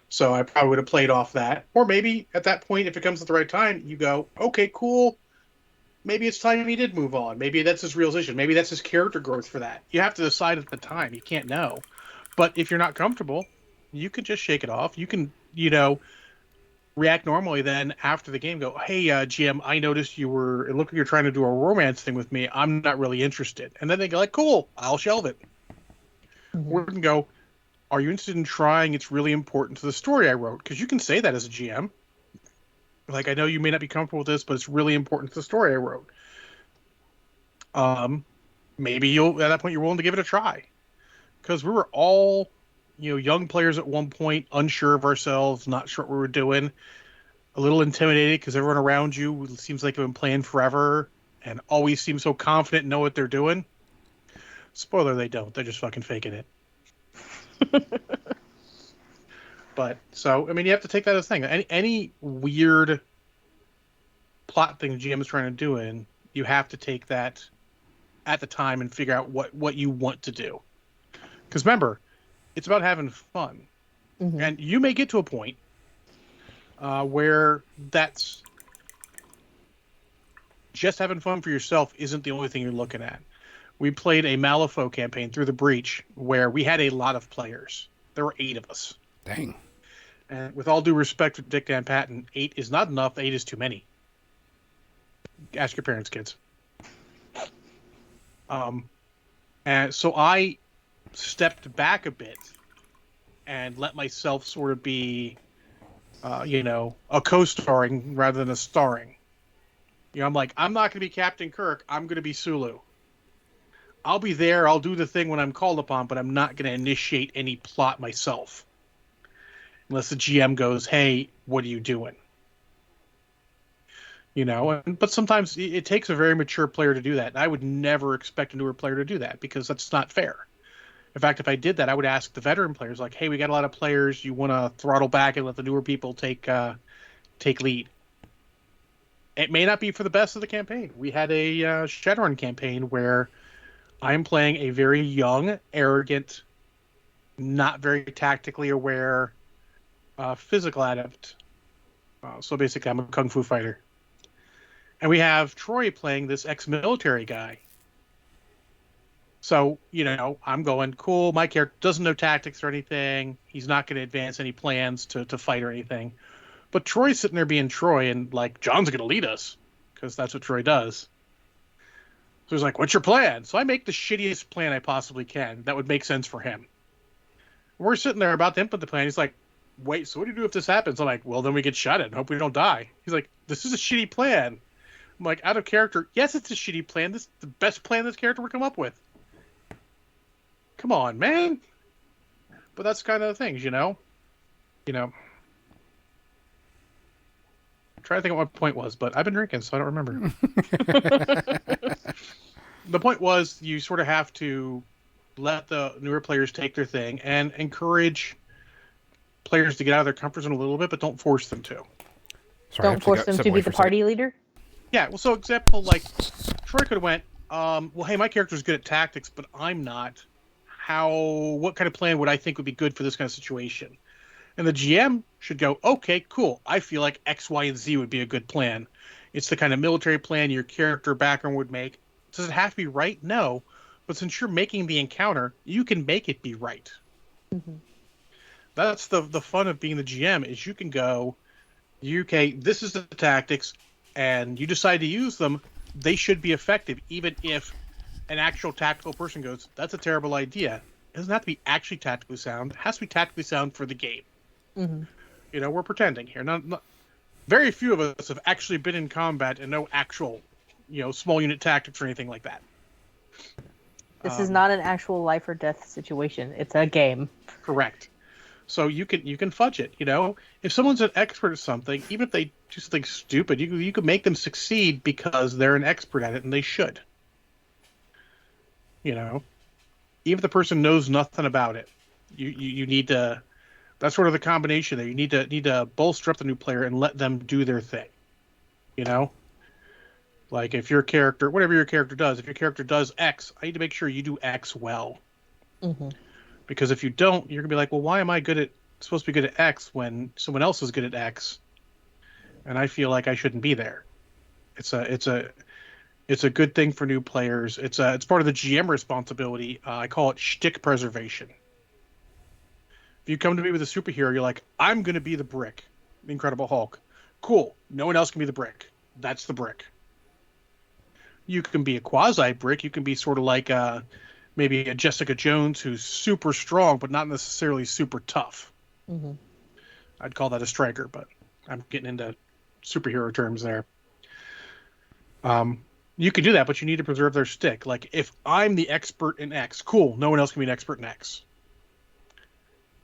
So I probably would have played off that. Or maybe at that point, if it comes at the right time, you go, okay, cool. Maybe it's time he did move on. Maybe that's his realization. Maybe that's his character growth for that. You have to decide at the time. You can't know. But if you're not comfortable, you can just shake it off. You can, react normally. Then after the game, go, hey, GM, I noticed it looked like you're trying to do a romance thing with me. I'm not really interested. And then they go, like, cool, I'll shelve it. Mm-hmm. Or you can go, are you interested in trying? It's really important to the story I wrote. Because you can say that as a GM. Like, I know you may not be comfortable with this, but it's really important to the story I wrote. Maybe at that point you're willing to give it a try. Because we were all, young players at one point, unsure of ourselves, not sure what we were doing, a little intimidated because everyone around you seems like they've been playing forever and always seem so confident and know what they're doing. Spoiler, they don't. They're just fucking faking it. But so, I mean, you have to take that as a thing. Any weird plot thing the GM is trying to do you have to take that at the time and figure out what you want to do. Because remember, it's about having fun. Mm-hmm. And you may get to a point where that's just having fun for yourself isn't the only thing you're looking at. We played a Malifaux campaign through the Breach where we had a lot of players. There were 8 of us. Dang. And with all due respect to Dick Dan Patton, 8 is not enough. 8 is too many. Ask your parents, kids. And so I stepped back a bit and let myself sort of be, a co-starring rather than a starring. I'm like, I'm not going to be Captain Kirk. I'm going to be Sulu. I'll be there. I'll do the thing when I'm called upon, but I'm not going to initiate any plot myself. Unless the GM goes, hey, what are you doing? But sometimes it takes a very mature player to do that. And I would never expect a newer player to do that because that's not fair. In fact, if I did that, I would ask the veteran players, like, hey, we got a lot of players. You want to throttle back and let the newer people take lead. It may not be for the best of the campaign. We had a Shadowrun campaign where I'm playing a very young, arrogant, not very tactically aware physical adept So basically, I'm a kung fu fighter. And we have Troy playing this ex-military guy. So, I'm going, cool. My character doesn't know tactics or anything. He's not going to advance any plans to fight or anything. But Troy's sitting there being Troy, and, John's going to lead us, because that's what Troy does. So he's like, what's your plan? So I make the shittiest plan I possibly can that would make sense for him. We're sitting there about to input the plan. He's like, wait, so what do you do if this happens? I'm like, well, then we get shot at and hope we don't die. He's like, this is a shitty plan. I'm like, out of character, yes, it's a shitty plan. This is the best plan this character would come up with. Come on, man. But that's kind of the things, I'm trying to think what my point was, but I've been drinking, so I don't remember. The point was, you sort of have to let the newer players take their thing and encourage players to get out of their comfort zone a little bit, but don't force them to. Sorry, Don't force them to be the party leader? Yeah, well, so example, Troy could have went, well, hey, my character's good at tactics, but I'm not. What kind of plan would I think would be good for this kind of situation? And the GM should go, okay, cool. I feel like X, Y, and Z would be a good plan. It's the kind of military plan your character background would make. Does it have to be right? No. But since you're making the encounter, you can make it be right. Mm-hmm. That's the fun of being the GM, is you can go, okay, this is the tactics, and you decide to use them, they should be effective, even if an actual tactical person goes, that's a terrible idea. It doesn't have to be actually tactically sound. It has to be tactically sound for the game. Mm-hmm. We're pretending here. Not very few of us have actually been in combat and know actual, small unit tactics or anything like that. This is not an actual life or death situation. It's a game. Correct. So you can fudge it. If someone's an expert at something, even if they do something stupid, you can make them succeed because they're an expert at it, and they should. Even if the person knows nothing about it, you need to. That's sort of the combination there. You need to bolster up the new player and let them do their thing. Like if your character, whatever your character does, if your character does X, I need to make sure you do X well. Mm-hmm. Because if you don't, you're gonna be like, well, why am I supposed to be good at X when someone else is good at X, and I feel like I shouldn't be there. It's a good thing for new players. It's part of the GM responsibility. I call it shtick preservation. If you come to me with a superhero, you're like, I'm going to be the brick, the Incredible Hulk. Cool. No one else can be the brick. That's the brick. You can be a quasi brick. You can be sort of like maybe a Jessica Jones who's super strong, but not necessarily super tough. Mm-hmm. I'd call that a striker, but I'm getting into superhero terms there. You can do that, but you need to preserve their stick. Like, if I'm the expert in X, cool, no one else can be an expert in X.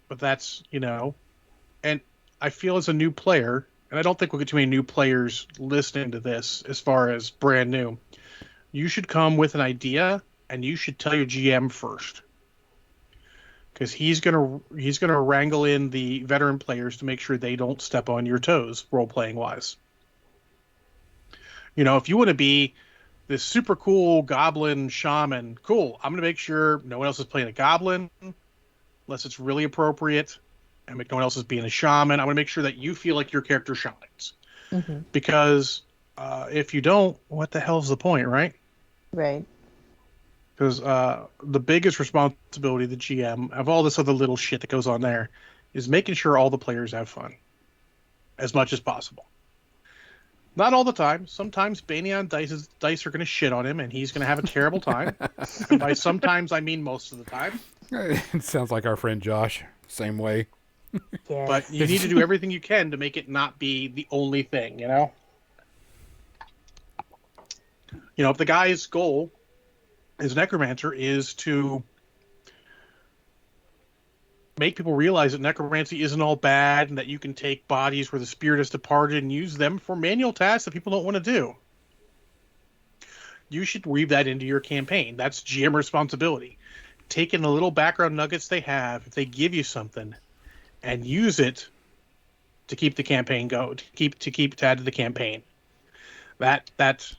But that's, and I feel as a new player, and I don't think we'll get too many new players listening to this as far as brand new, you should come with an idea, and you should tell your GM first. Because he's gonna wrangle in the veteran players to make sure they don't step on your toes, role-playing wise. If you want to be this super cool goblin shaman, cool. I'm going to make sure no one else is playing a goblin unless it's really appropriate, and no one else is being a shaman. I want to make sure that you feel like your character shines. Mm-hmm. Because if you don't, what the hell's the point, right? Right. Because the biggest responsibility of the GM, of all this other little shit that goes on there, is making sure all the players have fun as much as possible. Not all the time. Sometimes Banyan dice are going to shit on him, and he's going to have a terrible time. And by sometimes, I mean most of the time. It sounds like our friend Josh. Same way. Yes. But you need to do everything you can to make it not be the only thing, If the guy's goal as a necromancer is to make people realize that necromancy isn't all bad and that you can take bodies where the spirit has departed and use them for manual tasks that people don't want to do, you should weave that into your campaign. That's GM responsibility. Taking the little background nuggets they have, if they give you something, and use it to keep the campaign go, to add to the campaign. That's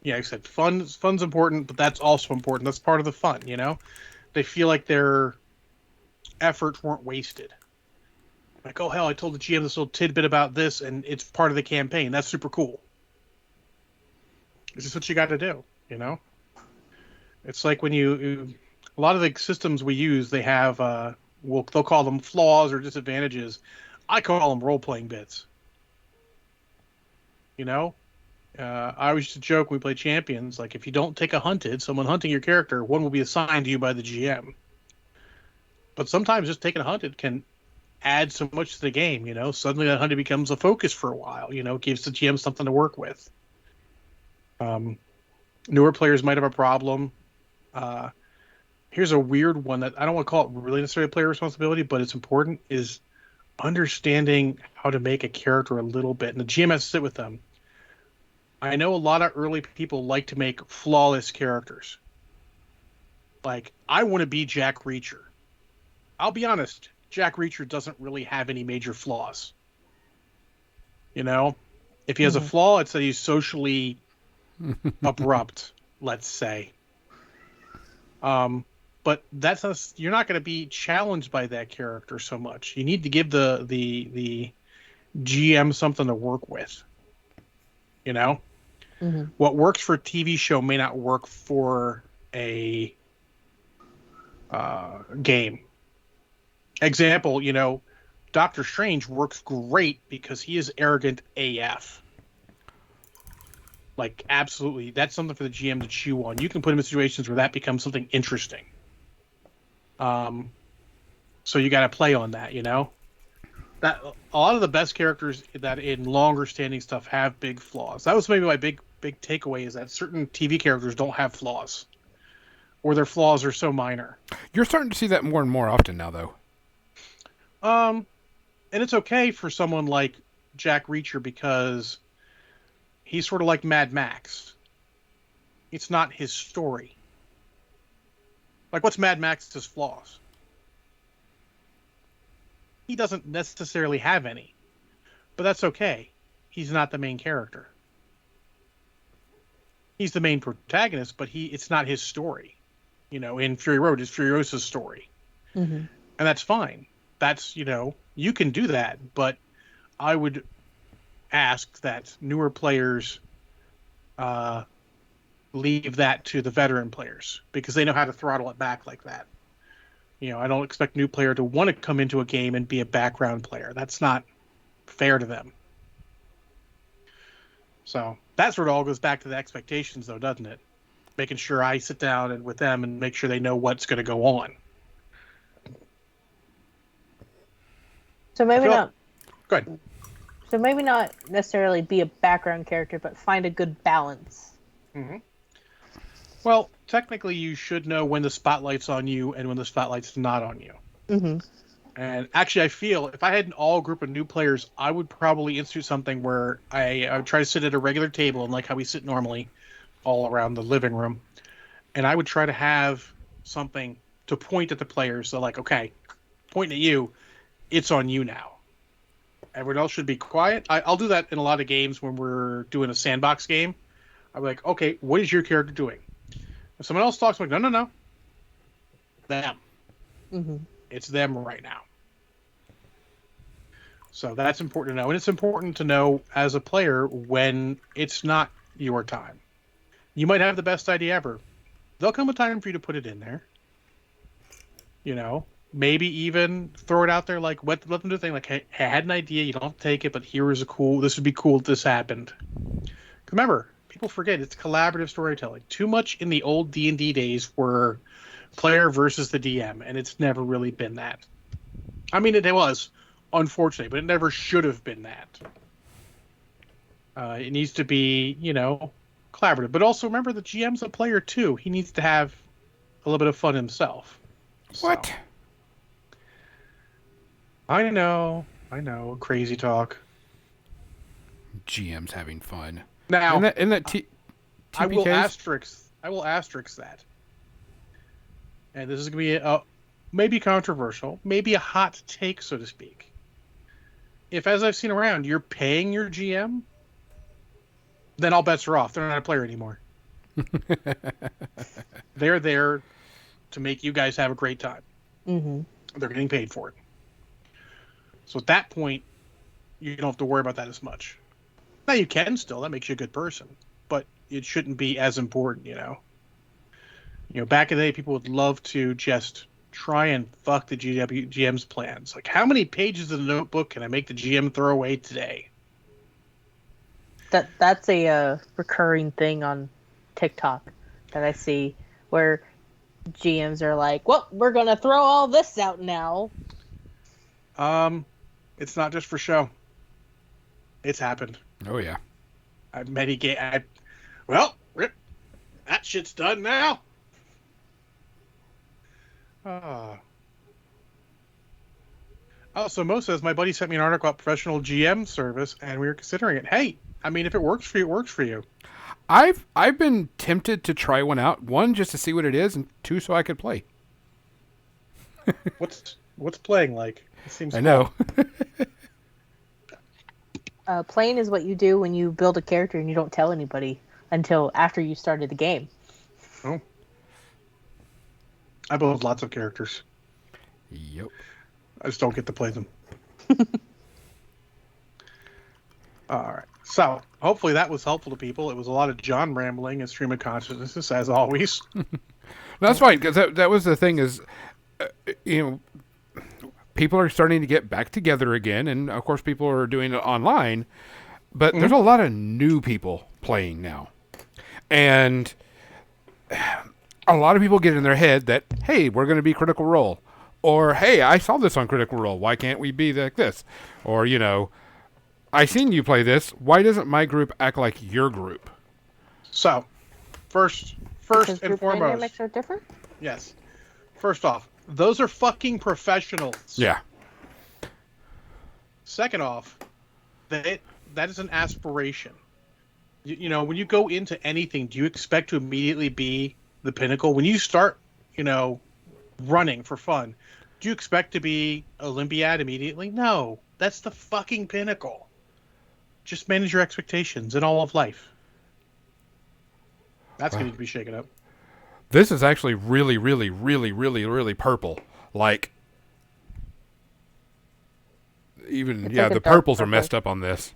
I said fun's important, but that's also important. That's part of the fun, They feel like their efforts weren't wasted. Like, oh hell, I told the GM this little tidbit about this, and it's part of the campaign. That's super cool. This is what you got to do, you know. It's like when a lot of the systems we use, they have they'll call them flaws or disadvantages. I call them role playing bits. You know, I always used to joke when we play Champions, like if you don't take a hunted, someone hunting your character, one will be assigned to you by the GM. But sometimes just taking a hunted can add so much to the game, you know. Suddenly that hunted becomes a focus for a while, you know, gives the GM something to work with. Newer players might have a problem. Here's a weird one that I don't want to call it really necessarily player responsibility, but it's important, is understanding how to make a character a little bit. And the GM has to sit with them. I know a lot of early people like to make flawless characters. Like, I want to be Jack Reacher. I'll be honest, Jack Reacher doesn't really have any major flaws. You know? If he has a flaw, it's that he's socially abrupt, let's say. But that's not, you're not going to be challenged by that character so much. You need to give the GM something to work with. You know? Mm-hmm. What works for a TV show may not work for a game. Example, you know, Doctor Strange works great because he is arrogant AF. Like, absolutely. That's something for the GM to chew on. You can put him in situations where that becomes something interesting. So you got to play on that, you know? That a lot of the best characters that in longer standing stuff have big flaws. That was maybe my big takeaway, is that certain TV characters don't have flaws, or their flaws are so minor. You're starting to see that more and more often now, though. And it's okay for someone like Jack Reacher because he's sort of like Mad Max. It's not his story. Like, what's Mad Max's flaws? He doesn't necessarily have any, but that's okay. He's not the main character. He's the main protagonist, but it's not his story. You know, in Fury Road, it's Furiosa's story. Mm-hmm. And that's fine. That's, you know, you can do that, but I would ask that newer players leave that to the veteran players, because they know how to throttle it back like that. You know, I don't expect a new player to want to come into a game and be a background player. That's not fair to them. So that sort of all goes back to the expectations, though, doesn't it? Making sure I sit down and with them and make sure they know what's going to go on. So maybe not. Go ahead. So maybe not necessarily be a background character, but find a good balance. Mm-hmm. Well, technically, you should know when the spotlight's on you and when the spotlight's not on you. Mm-hmm. And actually, I feel if I had an all group of new players, I would probably institute something where I would try to sit at a regular table, and like how we sit normally, all around the living room, and I would try to have something to point at the players. So, like, okay, pointing at you, it's on you now. Everyone else should be quiet. I'll do that in a lot of games when we're doing a sandbox game. I'm like, okay, what is your character doing? If someone else talks, I'm like, no. Them. Mm-hmm. It's them right now. So that's important to know. And it's important to know as a player when it's not your time. You might have the best idea ever. There'll come a time for you to put it in there. You know, maybe even throw it out there, like let them do the thing. Like, hey, I had an idea. You don't have to take it, but here is this would be cool if this happened. Remember, people forget it's collaborative storytelling. Too much in the old D&D days were player versus the DM, and it's never really been that. I mean, it was, unfortunately, but it never should have been that. It needs to be, you know, collaborative. But also remember, the GM's a player too. He needs to have a little bit of fun himself. What? So, I know, crazy talk. GM's having fun. Now, in that TPKs? I will asterisk that. And this is going to be maybe controversial, maybe a hot take, so to speak. If, as I've seen around, you're paying your GM, then all bets are off. They're not a player anymore. They're there to make you guys have a great time. Mm-hmm. They're getting paid for it. So at that point, you don't have to worry about that as much. Now you can still. That makes you a good person. But it shouldn't be as important, you know. You know, back in the day, people would love to just try and fuck the GM's plans. Like, how many pages of the notebook can I make the GM throw away today? That's a recurring thing on TikTok that I see, where GMs are like, "Well, we're gonna throw all this out now." It's not just for show. It's happened. Oh yeah. Well, rip. That shit's done now. Oh, so Mo says, my buddy sent me an article about professional GM service, and we were considering it. Hey, I mean, if it works for you, it works for you. I've been tempted to try one out. One, just to see what it is, and two, so I could play. What's playing like? It seems I know. Playing is what you do when you build a character and you don't tell anybody until after you started the game. Oh. I build lots of characters. Yep. I just don't get to play them. All right. So, hopefully that was helpful to people. It was a lot of John rambling and stream of consciousness, as always. That's fine, because that was the thing is, you know, people are starting to get back together again, and of course people are doing it online, but there's a lot of new people playing now. And a lot of people get in their head that, hey, we're going to be Critical Role. Or, hey, I saw this on Critical Role. Why can't we be like this? Or, you know, I seen you play this. Why doesn't my group act like your group? So, first Because and group foremost, dynamics are different. yes. First off, those are fucking professionals. Yeah. Second off, that is an aspiration. You know, when you go into anything, do you expect to immediately be the pinnacle? When you start, you know, running for fun, do you expect to be Olympiad immediately? No, that's the fucking pinnacle. Just manage your expectations in all of life. That's going to be shaken up. This is actually really, really, really, really, really purple. Like, even, It's yeah, like a the dark purples are purple. messed up on this.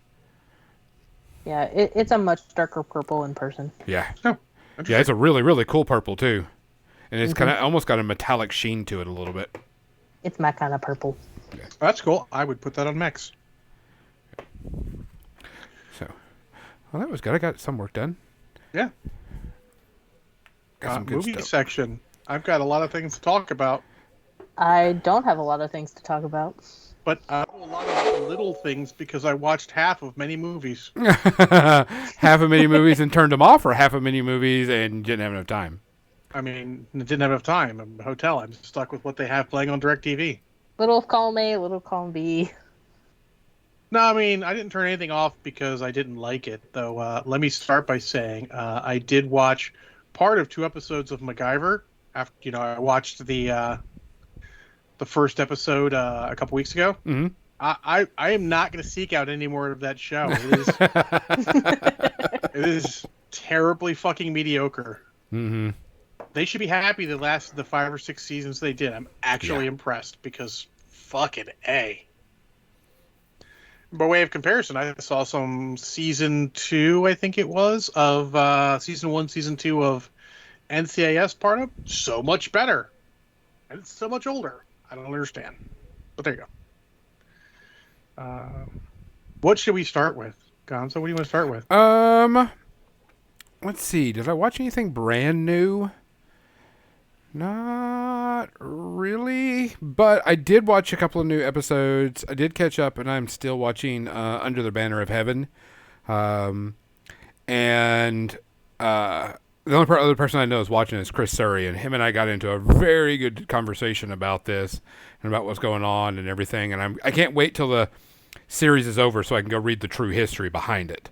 Yeah, it's a much darker purple in person. Yeah. Oh, Yeah, it's a really, really cool purple, too. And it's kind of almost got a metallic sheen to it a little bit. It's my kind of purple. that's cool. I would put that on Max. So, well, that was good. I got some work done. Yeah. Got some good Movie stuff. section. I've got a lot of things to talk about, I don't have a lot of things to talk about. but a lot of little things because I watched half of many movies. Half of many movies and turned them off, or half of many movies and didn't have enough time? I mean, didn't have enough time. I'm in a hotel. I'm stuck with what they have playing on DirecTV. Little column A, little column B. No, I mean, I didn't turn anything off because I didn't like it, though. Let me start by saying I did watch part of 2 episodes of MacGyver. After, you know, I watched the first episode a couple weeks ago. Mm-hmm. I am not going to seek out any more of that show. It is terribly fucking mediocre. Mm-hmm. They should be happy they lasted the 5 or 6 seasons they did. I'm actually impressed because fucking A. By way of comparison, I saw some season 2, I think it was, of season 1, season 2 of NCIS part of. So much better. And it's so much older. I don't understand. But there you go. What should we start with? Gonzo, what do you want to start with? Let's see. Did I watch anything brand new? Not really, but I did watch a couple of new episodes. I did catch up, and I'm still watching Under the Banner of Heaven. And the only other person I know is watching is Chris Surrey, and him and I got into a very good conversation about this and about what's going on and everything. And I can't wait till the series is over so I can go read the true history behind it,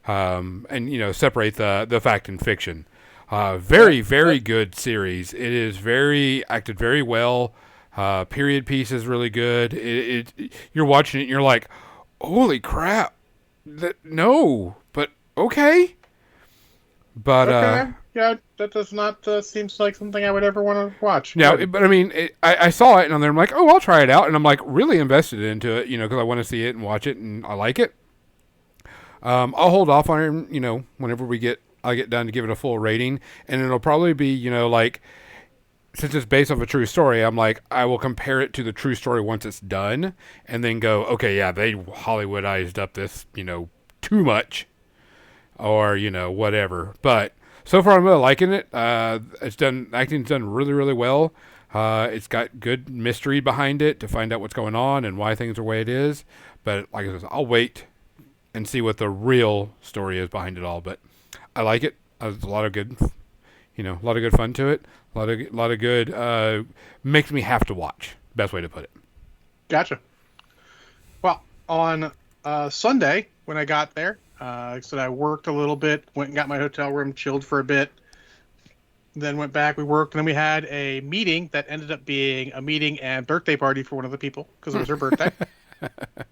and you know, separate the fact and fiction. Very, very good series. It is acted very well. Period piece is really good. You're watching it and you're like, holy crap. No, but okay. But, Okay. Yeah, that does not seems like something I would ever want to watch. Yeah, Good. but I mean, I saw it and I'm like, oh, I'll try it out, and I'm like really invested into it, because I want to see it and watch it, and I like it. I'll hold off on it, whenever I get done to give it a full rating, and it'll probably be, like, since it's based off a true story, I'm like, I will compare it to the true story once it's done, and then go, okay, yeah, they Hollywoodized up this, too much, or whatever. But so far, I'm really liking it. Acting's done really, really well. It's got good mystery behind it to find out what's going on and why things are the way it is. But like I said, I'll wait and see what the real story is behind it all. But I like it. There's a lot of good, a lot of good fun to it. A lot of good. Makes me have to watch. Best way to put it. Gotcha. Well, on Sunday when I got there, so I worked a little bit, went and got my hotel room, chilled for a bit, then went back. We worked, and then we had a meeting that ended up being a meeting and birthday party for one of the people because it was her birthday.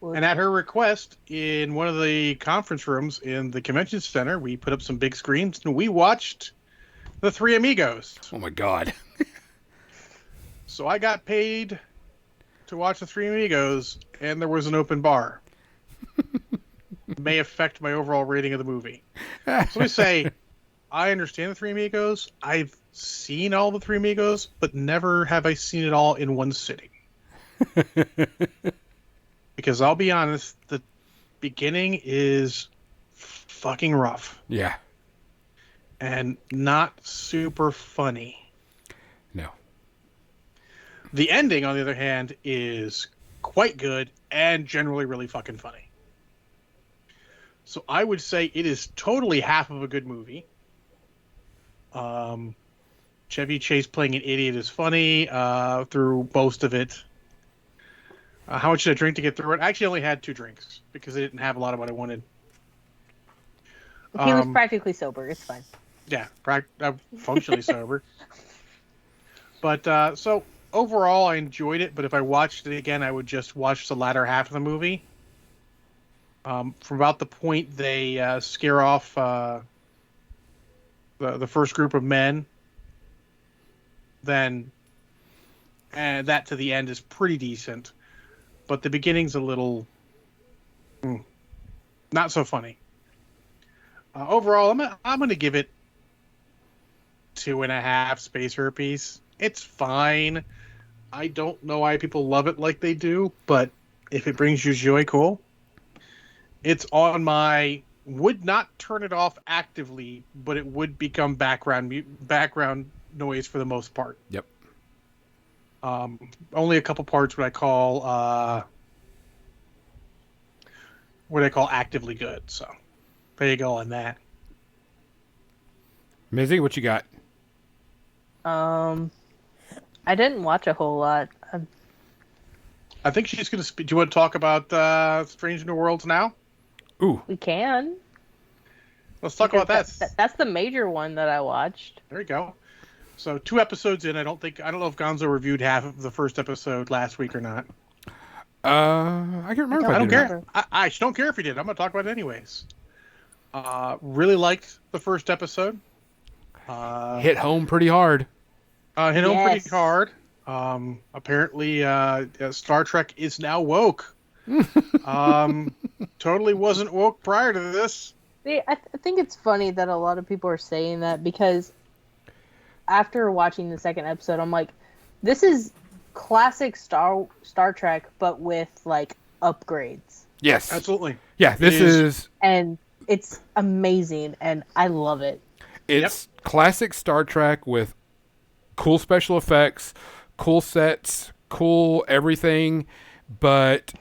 And at her request, in one of the conference rooms in the convention center, we put up some big screens and we watched The Three Amigos. Oh my God. So I got paid to watch The Three Amigos, and there was an open bar. May affect my overall rating of the movie. So let me say, I understand The Three Amigos. I've seen all The Three Amigos, but never have I seen it all in one sitting. Because I'll be honest, the beginning is fucking rough. Yeah. And not super funny. No. The ending, on the other hand, is quite good and generally really fucking funny. So I would say it is totally half of a good movie. Chevy Chase playing an idiot is funny through most of it. How much did I drink to get through it? I actually only had 2 drinks because I didn't have a lot of what I wanted. He was practically sober. It's fine. Yeah, functionally sober. But so overall, I enjoyed it. But if I watched it again, I would just watch the latter half of the movie. From about the point they scare off the first group of men, then that to the end is pretty decent. But the beginning's a little not so funny. Overall, I'm going to give it 2.5 space herpes. It's fine. I don't know why people love it like they do, but if it brings you joy, cool. It's on my would not turn it off actively, but it would become background noise for the most part. Yep. Only a couple parts what I call actively good. So there you go on that. Mizzy, what you got? I didn't watch a whole lot. I think she's going to speak. Do you want to talk about Strange New Worlds now? Ooh. We can. Let's talk about that. That's the major one that I watched. There you go. So 2 episodes in. I don't know if Gonzo reviewed half of the first episode last week or not. I can't remember. I don't care. I don't care if he did. I'm going to talk about it anyways. Really liked the first episode. Hit home pretty hard. Hit home pretty hard. Apparently, Star Trek is now woke. Totally wasn't woke prior to this. See, I think it's funny that a lot of people are saying that because after watching the second episode, I'm like, this is classic Star Trek, but with like upgrades. Yes, absolutely. Yeah, this is, and it's amazing, and I love it. It's classic Star Trek with cool special effects, cool sets, cool everything, but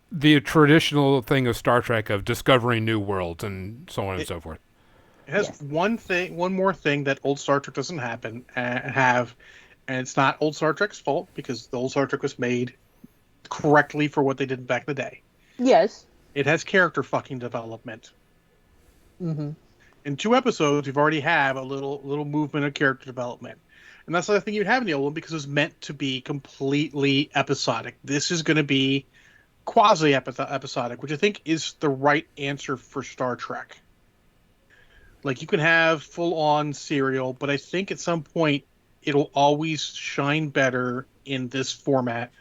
the traditional thing of Star Trek of discovering new worlds and so on and so forth. It has one more thing that old Star Trek doesn't have, and it's not old Star Trek's fault because the old Star Trek was made correctly for what they did back in the day. Yes. It has character fucking development. Mm-hmm. In 2 episodes, you've already have a little movement of character development. And that's the thing you'd have in the old one because it was meant to be completely episodic. This is going to be quasi-episodic, which I think is the right answer for Star Trek. Like, you can have full-on serial, but I think at some point it'll always shine better in this format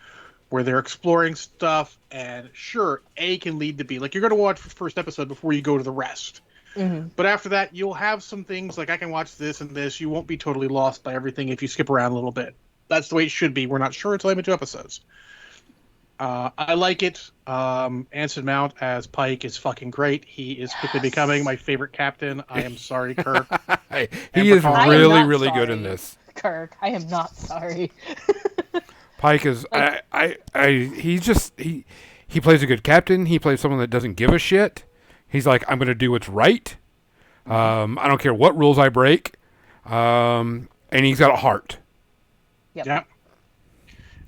where they're exploring stuff, and sure, A can lead to B. Like, you're going to watch the first episode before you go to the rest. Mm-hmm. But after that, you'll have some things like, I can watch this and this. You won't be totally lost by everything if you skip around a little bit. That's the way it should be. We're not sure until I'm in 2 episodes. I like it. Anson Mount as Pike is fucking great. He is quickly becoming my favorite captain. I am sorry, Kirk. He is I am really, not really good sorry. in this. Kirk, I am not sorry. Pike is he plays a good captain. He plays someone that doesn't give a shit. He's like, I'm going to do what's right. I don't care what rules I break. And he's got a heart. Yep. Yeah.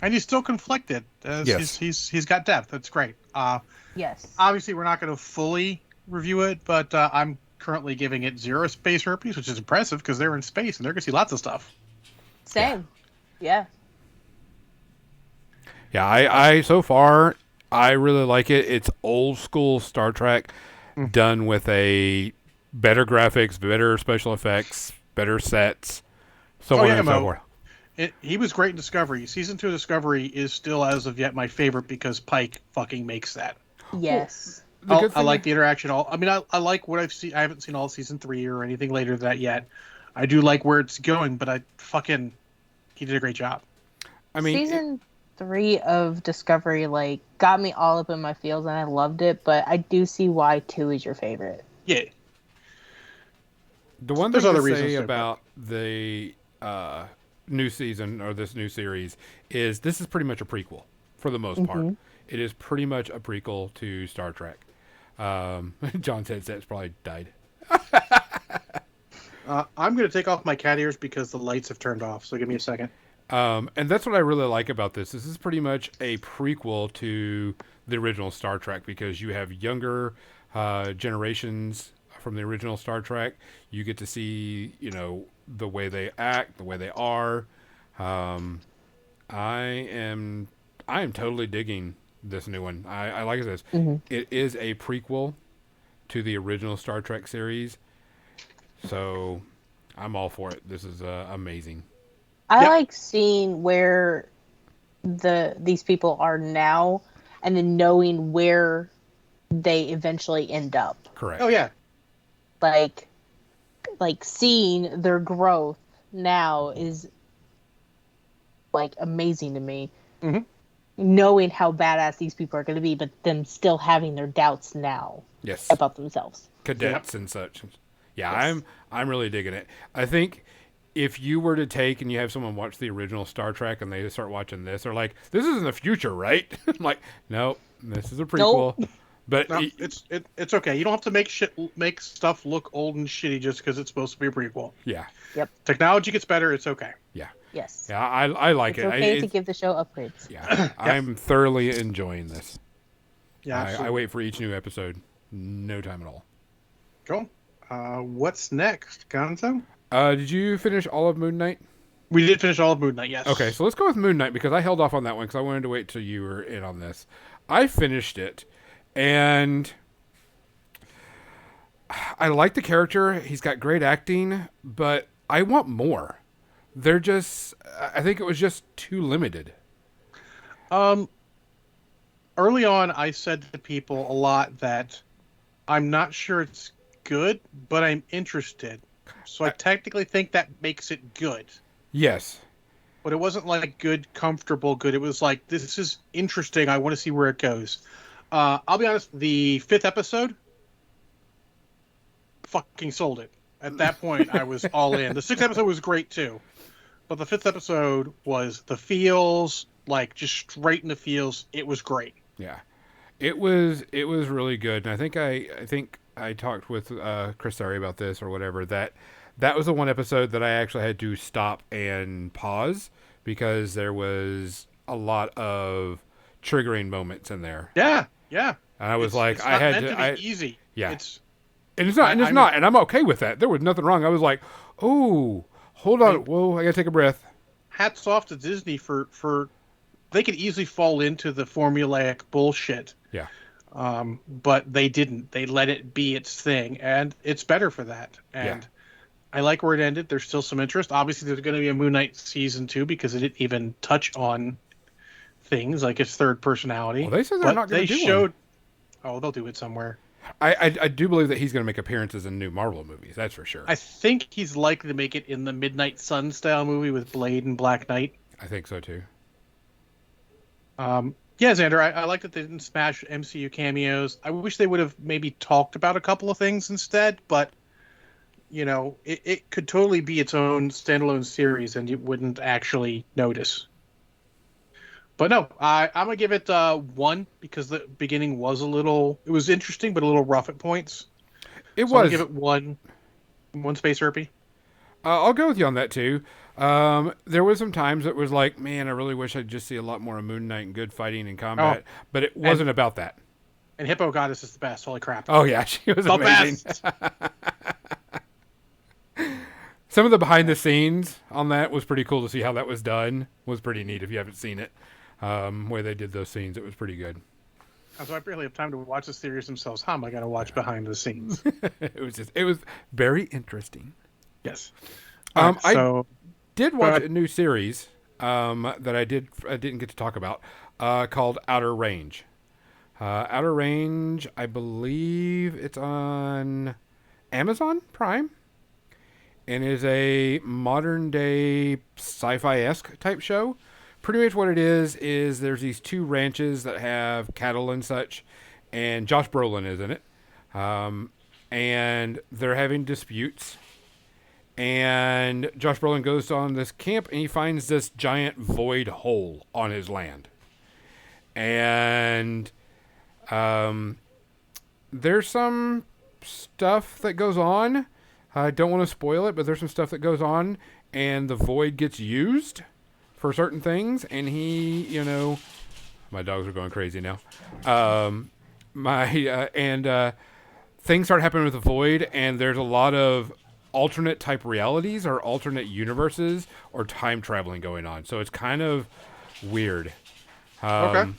And he's still conflicted. Yes. He's got depth. That's great. Yes. Obviously, we're not going to fully review it, but I'm currently giving it 0 space herpes, which is impressive because they're in space and they're going to see lots of stuff. Same. Yeah. Yeah, I so far I really like it. It's old school Star Trek done with a better graphics, better special effects, better sets, so on and so forth. He was great in Discovery. Season 2 of Discovery is still, as of yet, my favorite because Pike fucking makes that. Yes. I like the interaction. I like what I've seen. I haven't seen all Season 3 or anything later than that yet. I do like where it's going, but he did a great job. I mean, Season 3 of Discovery got me all up in my feels, and I loved it. But I do see why 2 is your favorite. Yeah. The one There's thing other to reasons say too, about the new season or this new series is this is pretty much a prequel for the most part. It is pretty much a prequel to Star Trek. John's headset's probably died. I'm going to take off my cat ears because the lights have turned off. So give me a second. And that's what I really like about this. This is pretty much a prequel to the original Star Trek because you have younger generations from the original Star Trek. You get to see, the way they act, the way they are. I am totally digging this new one. I like this. It is a prequel to the original Star Trek series. So I'm all for it. This is amazing. I like seeing where these people are now and then knowing where they eventually end up. Correct. Oh, yeah. Like seeing their growth now is amazing to me. Mm-hmm. Knowing how badass these people are going to be, but them still having their doubts now about themselves. Cadets and such. Yeah, Yes. I'm really digging it. I think if you were to take and you have someone watch the original Star Trek and they start watching this, they're like, "This is in the future, right?" I'm like, "Nope, this is a prequel." Nope. But No, it's okay. You don't have to make stuff look old and shitty just because it's supposed to be a prequel. yeah, Technology gets better. It's okay. Yes. yeah, I like It's it. okay to give the show upgrades. Yeah, I'm thoroughly enjoying this. Yeah. I wait for each new episode. No time at all. Cool. What's next, Gonzo? Did you finish all of Moon Knight? We did finish all of Moon Knight, yes. Okay, so let's go with Moon Knight because I held off on that one because I wanted to wait till you were in on this. I finished it, and I like the character. He's got great acting, but I want more. I think it was just too limited. Early on, I said to people a lot that I'm not sure it's good, but I'm interested. So I technically think that makes it good. Yes. But it wasn't like good, comfortable good. It was like, this is interesting. I want to see where it goes. I'll be honest, the 5th episode fucking sold it. At that point, I was all in. The 6th episode was great too. But the 5th episode was the feels, just straight in the feels. It was great. Yeah. It was really good. And I think I talked with Chris Sari about this or whatever, that was the one episode that I actually had to stop and pause because there was a lot of triggering moments in there. Yeah, yeah. And I was It's I not had meant to be easy. Yeah. It's not, and I'm okay with that. There was nothing wrong. I was like, "Oh, hold on. Whoa, I got to take a breath." Hats off to Disney for they could easily fall into the formulaic bullshit. Yeah. But they didn't. They let it be its thing, and it's better for that. Yeah. And I like where it ended. There's still some interest. Obviously, there's going to be a Moon Knight season 2 because it didn't even touch on things like its third Well, personality. they said they're But not going they to do one. showed. Oh, they'll do it somewhere. I do believe that he's going to make appearances in new Marvel movies. That's for sure. I think he's likely to make it in the Midnight Sun style movie with Blade and Black Knight. I think so too. Yeah, Xander, I like that they didn't smash MCU cameos. I wish they would have maybe talked about a couple of things instead, but it could totally be its own standalone series and you wouldn't actually notice. But no, I'm going to give it 1 because the beginning was it was interesting, but a little rough at points. It So I'm was. going to give it 1 space herpy. I'll go with you on that too. There was some times it was like, man, I really wish I'd just see a lot more of Moon Knight and good fighting and combat, but it wasn't about that. And Hippo Goddess is the best. Holy crap. Oh yeah, she was The amazing. best. Some of the behind the scenes on that was pretty cool to see how that was done. Was pretty neat if you haven't seen it. Where they did those scenes, it was pretty good. So I barely have time to watch the series themselves. How am I going to watch behind the scenes? it was very interesting. Yes. I did watch a new series that I didn't get to talk about called Outer Range. Outer Range, I believe it's on Amazon Prime, and is a modern day sci-fi-esque type show. Pretty much what it is there's these 2 ranches that have cattle and such, and Josh Brolin is in it, and they're having disputes. And Josh Brolin goes on this camp and he finds this giant void hole on his land. And there's some stuff that goes on. I don't want to spoil it, but there's some stuff that goes on. And the void gets used for certain things. And my dogs are going crazy now. Things start happening with the void. And there's a lot of alternate type realities or alternate universes or time traveling going on. So it's kind of weird. Okay.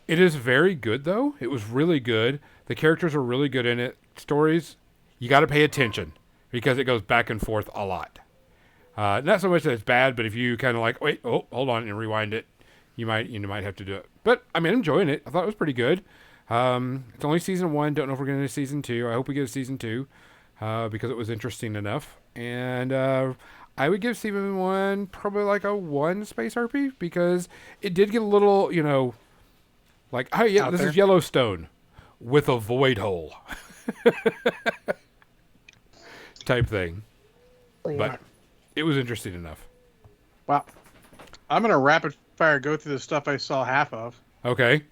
It is very good though. It was really good. The characters are really good in it. Stories, you got to pay attention because it goes back and forth a lot. Not so much that it's bad, but if you kind of like, wait, oh, hold on and rewind it, you might have to do it. But I mean, I'm enjoying it. I thought it was pretty good. It's only season 1. Don't know if we're going to do season 2. I hope we get a season 2. Because it was interesting enough. And I would give season 1 probably like a 1 space RP because it did get a little, like, oh yeah, this is Yellowstone with a void hole type thing. Weird. But it was interesting enough. Well, I'm going to rapid fire go through the stuff I saw half of. Okay.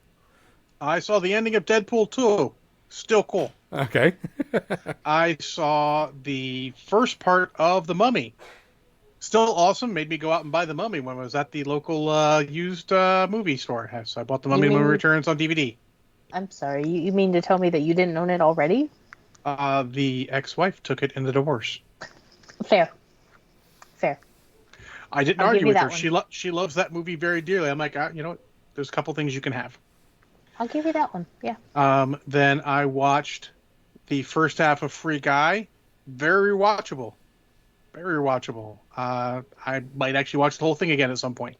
I saw the ending of Deadpool 2. Still cool. Okay. I saw the first part of The Mummy. Still awesome. Made me go out and buy The Mummy when I was at the local used movie store. So I bought The Mummy Mummy Returns on DVD. I'm sorry. You mean to tell me that you didn't own it already? The ex-wife took it in the divorce. Fair. I didn't I'll argue give you with her. that She loves that movie very dearly. I'm like, there's a couple things you can have. I'll give you that one. Yeah. Then I watched the first half of Free Guy. Very rewatchable. Very rewatchable. I might actually watch the whole thing again at some point.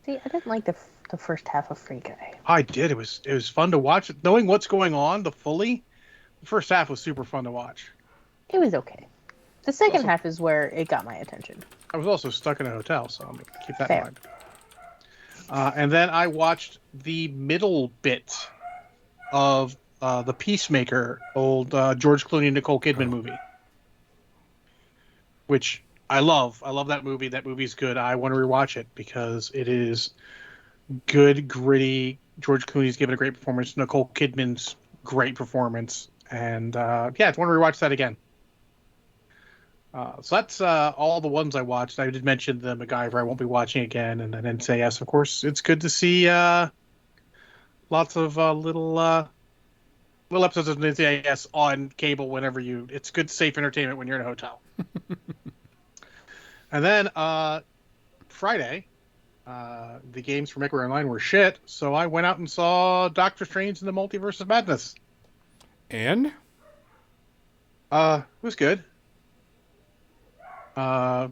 See, I didn't like the first half of Free Guy. I did. It was fun to watch. Knowing what's going on, the first half was super fun to watch. It was okay. The second half is where it got my attention. I was also stuck in a hotel, so I'm going to keep that Fair. in mind. And then I watched the middle bit of The Peacemaker, old George Clooney and Nicole Kidman movie, which I love. I love that movie. That movie's good. I want to rewatch it because it is good, gritty. George Clooney's given a great performance. Nicole Kidman's great performance. And I want to rewatch that again. So that's all the ones I watched. I did mention the MacGyver I won't be watching again, and then NCIS, of course. It's good to see lots of little episodes of NCIS on cable whenever it's good, safe entertainment when you're in a hotel. And then Friday, the games from Mega Online were shit, so I went out and saw Doctor Strange in the Multiverse of Madness. And It was good.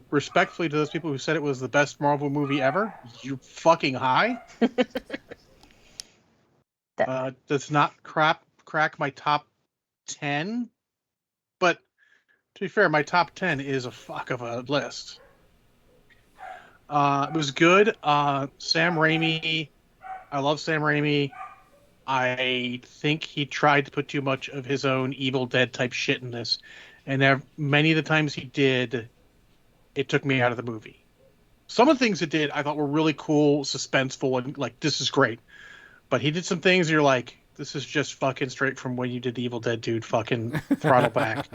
Respectfully to those people who said it was the best Marvel movie ever, you fucking high. Does not crack my top 10, but to be fair, my top 10 is a fuck of a list. It was good. Sam Raimi, I love Sam Raimi. I think he tried to put too much of his own Evil Dead type shit in this, and many of the times he did, it took me out of the movie. Some of the things it did I thought were really cool, suspenseful, and like, this is great. But he did some things you're like, this is just fucking straight from when you did the Evil Dead, dude. Fucking throttle back.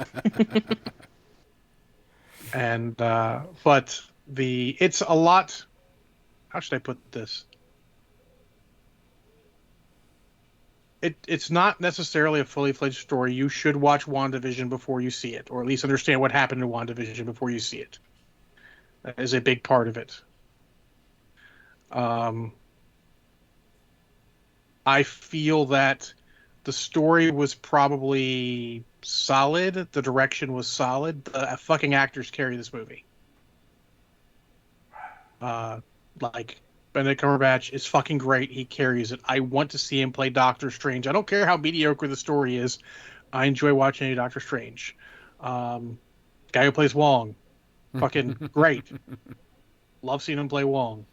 And but it's a lot. How should I put this? It's not necessarily a fully fledged story. You should watch WandaVision before you see it, or at least understand what happened to WandaVision before you see it. That is a big part of it. I feel that the story was probably solid. The direction was solid. The fucking actors carry this movie. Like Benedict Cumberbatch is fucking great. He carries it. I want to see him play Doctor Strange. I don't care how mediocre the story is. I enjoy watching any Doctor Strange. Guy who plays Wong, fucking great. Love seeing him play Wong.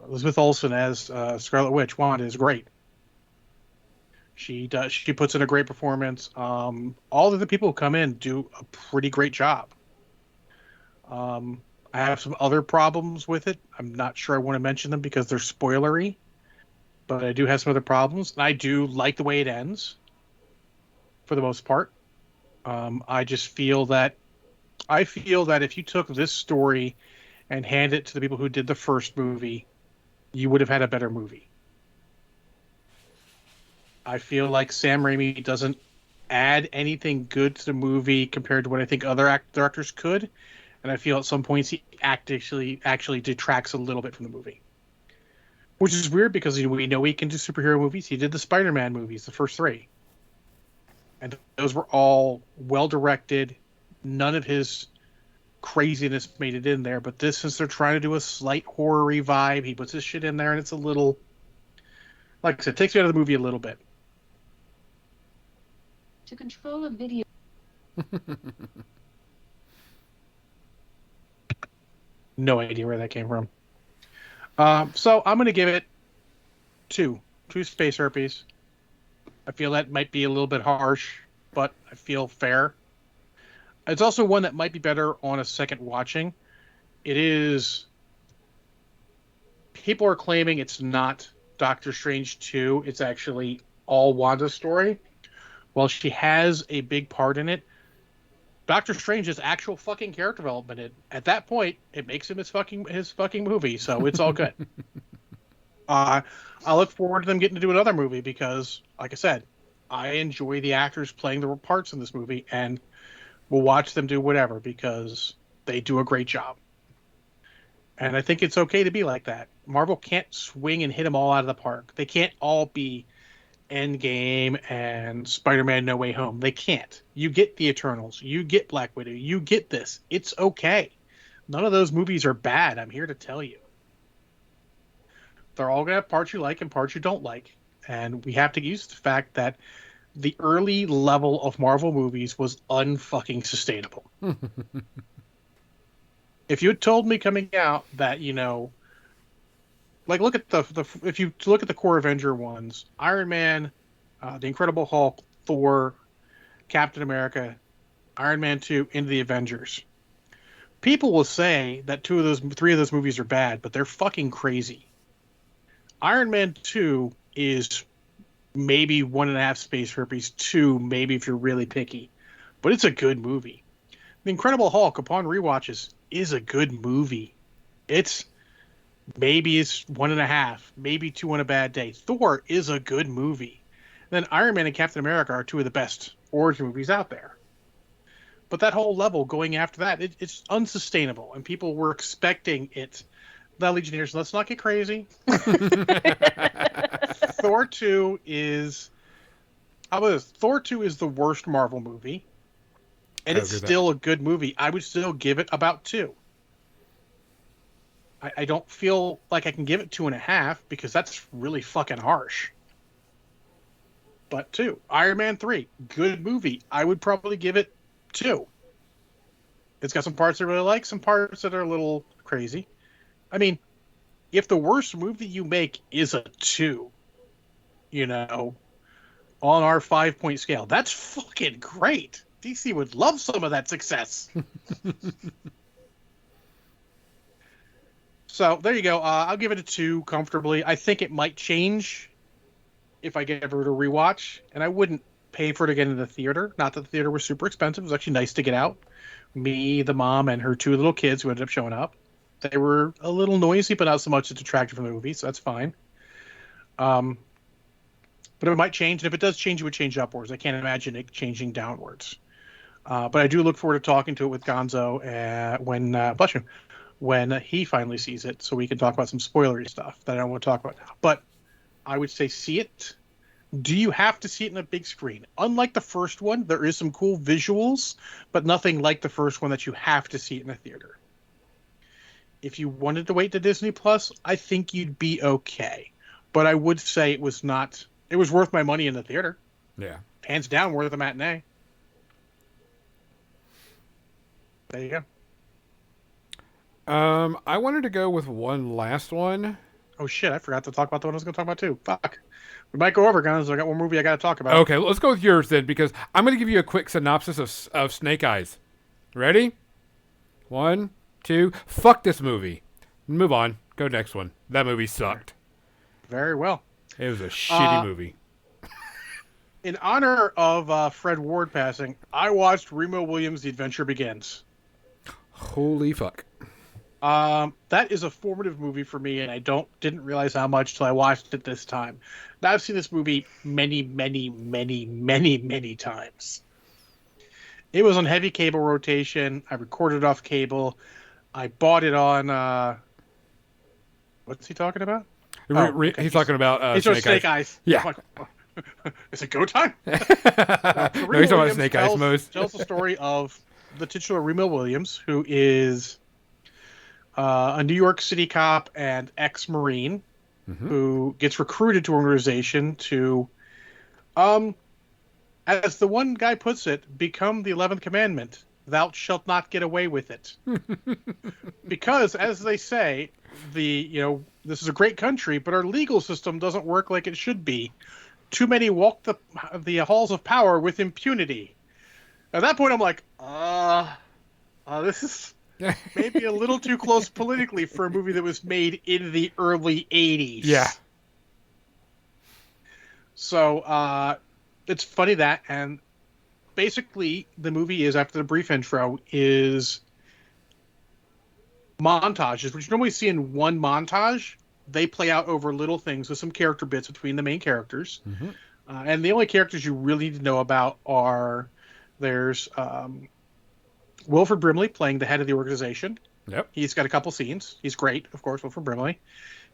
Elizabeth Olsen as Scarlet Witch, Wanda, is great. She puts in a great performance. All of the people who come in do a pretty great job. I have some other problems with it. I'm not sure I want to mention them because they're spoilery, but I do have some other problems. And I do like the way it ends, for the most part. I feel that if you took this story and hand it to the people who did the first movie, you would have had a better movie. I feel like Sam Raimi doesn't add anything good to the movie compared to what I think other directors could, and I feel at some points he actually detracts a little bit from the movie, which is weird because we know he can do superhero movies. He did the Spider-Man movies, the first 3, and those were all well directed. None of his craziness made it in there, but this, since they're trying to do a slight horror-y vibe, he puts his shit in there, and it's a little, like I said, it takes me out of the movie a little bit. To control a video. No idea where that came from. So I'm going to give it 2 space herpes. I feel that might be a little bit harsh, but I feel fair. It's also one that might be better on a second watching. It is. People are claiming it's not Doctor Strange 2. It's actually all Wanda's story. While she has a big part in it, Doctor Strange's actual fucking character development, at that point, it makes him his fucking movie, so it's all good. I look forward to them getting to do another movie because, like I said, I enjoy the actors playing the parts in this movie, and we'll watch them do whatever because they do a great job. And I think it's okay to be like that. Marvel can't swing and hit them all out of the park. They can't all be Endgame and Spider-Man No Way Home. They can't. You get the Eternals. You get Black Widow. You get this. It's okay. None of those movies are bad. I'm here to tell you. They're all going to have parts you like and parts you don't like. And we have to use the fact that the early level of Marvel movies was unfucking sustainable. If you had told me coming out that, like, look at if you look at the core Avenger ones, Iron Man, the Incredible Hulk, Thor, Captain America, Iron Man 2, into the Avengers. People will say that 3 of those movies are bad, but they're fucking crazy. Iron Man 2 is maybe 1.5 space herpes, 2 maybe if you're really picky, but it's a good movie. The Incredible Hulk, upon rewatches, is a good movie. It's 1.5, maybe 2 on a bad day. Thor is a good movie. Then Iron Man and Captain America are 2 of the best origin movies out there. But that whole level going after that, it's unsustainable, and people were expecting it. The Legionnaires, let's not get crazy. Thor 2 is... How about this? Thor 2 is the worst Marvel movie, and I it's agree with that. still a good movie. I would still give it about 2. I don't feel like I can give it 2.5 because that's really fucking harsh. But 2. Iron Man 3, good movie. I would probably give it 2. It's got some parts I really like, some parts that are a little crazy. I mean, if the worst movie you make is a 2, on our 5-point scale, that's fucking great. DC would love some of that success. So there you go. I'll give it a 2 comfortably. I think it might change if I get ever to rewatch, and I wouldn't pay for it again in the theater. Not that the theater was super expensive. It was actually nice to get out. Me, the mom, and her 2 little kids who ended up showing up. They were a little noisy, but not so much to detract from the movie, so that's fine. But it might change, and if it does change, it would change upwards. I can't imagine it changing downwards. But I do look forward to talking to it with Gonzo when he finally sees it, so we can talk about some spoilery stuff that I don't want to talk about now. But I would say see it. Do you have to see it in a big screen? Unlike the first one, there is some cool visuals, but nothing like the first one that you have to see it in a theater. If you wanted to wait to Disney Plus, I think you'd be okay. But I would say it was worth my money in the theater. Yeah. Hands down, worth a matinee. There you go. I wanted to go with one last one. Oh shit, I forgot to talk about the one I was going to talk about too. Fuck. We might go over, guys. I got one movie I got to talk about. Okay, let's go with yours then, because I'm going to give you a quick synopsis of Snake Eyes. Ready? 1, 2. Fuck this movie. Move on. Go next one. That movie sucked. Very well. It was a shitty movie. In honor of Fred Ward passing, I watched Remo Williams' The Adventure Begins. Holy fuck. That is a formative movie for me, and I didn't realize how much till I watched it this time. Now, I've seen this movie many, many, many, many, many times. It was on heavy cable rotation. I recorded off cable. I bought it on... what's he talking about? Okay. He's talking about Snake Eyes. Yeah. Like, is it go time? No, he's talking about Snake Eyes most. Tells the story of the titular Remo Williams, who is a New York City cop and ex-Marine who gets recruited to an organization to, as the one guy puts it, become the 11th commandment. Thou shalt not get away with it. Because, as they say, this is a great country, but our legal system doesn't work like it should be. Too many walk the halls of power with impunity. At that point, I'm like, this is maybe a little too close politically for a movie that was made in the early 80s. Yeah. So, it's funny that, and basically the movie is, after the brief intro, is montages, which you normally see in one montage. They play out over little things with some character bits between the main characters. And the only characters you really need to know about are, there's Wilford Brimley playing the head of the organization. Yep. He's got a couple scenes. He's great, of course, Wilford Brimley.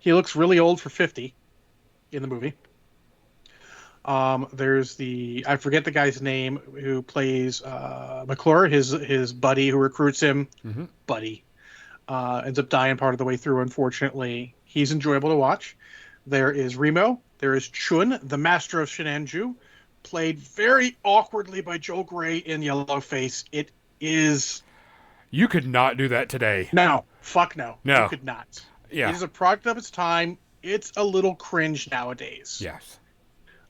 He looks really old for 50 in the movie. There's I forget the guy's name who plays McClure, his buddy who recruits him. Buddy. Ends up dying part of the way through, unfortunately. He's enjoyable to watch. There is Remo. There is Chun, the master of Shinanju, played very awkwardly by Joel Grey in Yellowface. It is... You could not do that today. No. Fuck no. No. You could not. Yeah. It is a product of its time. It's a little cringe nowadays. Yes.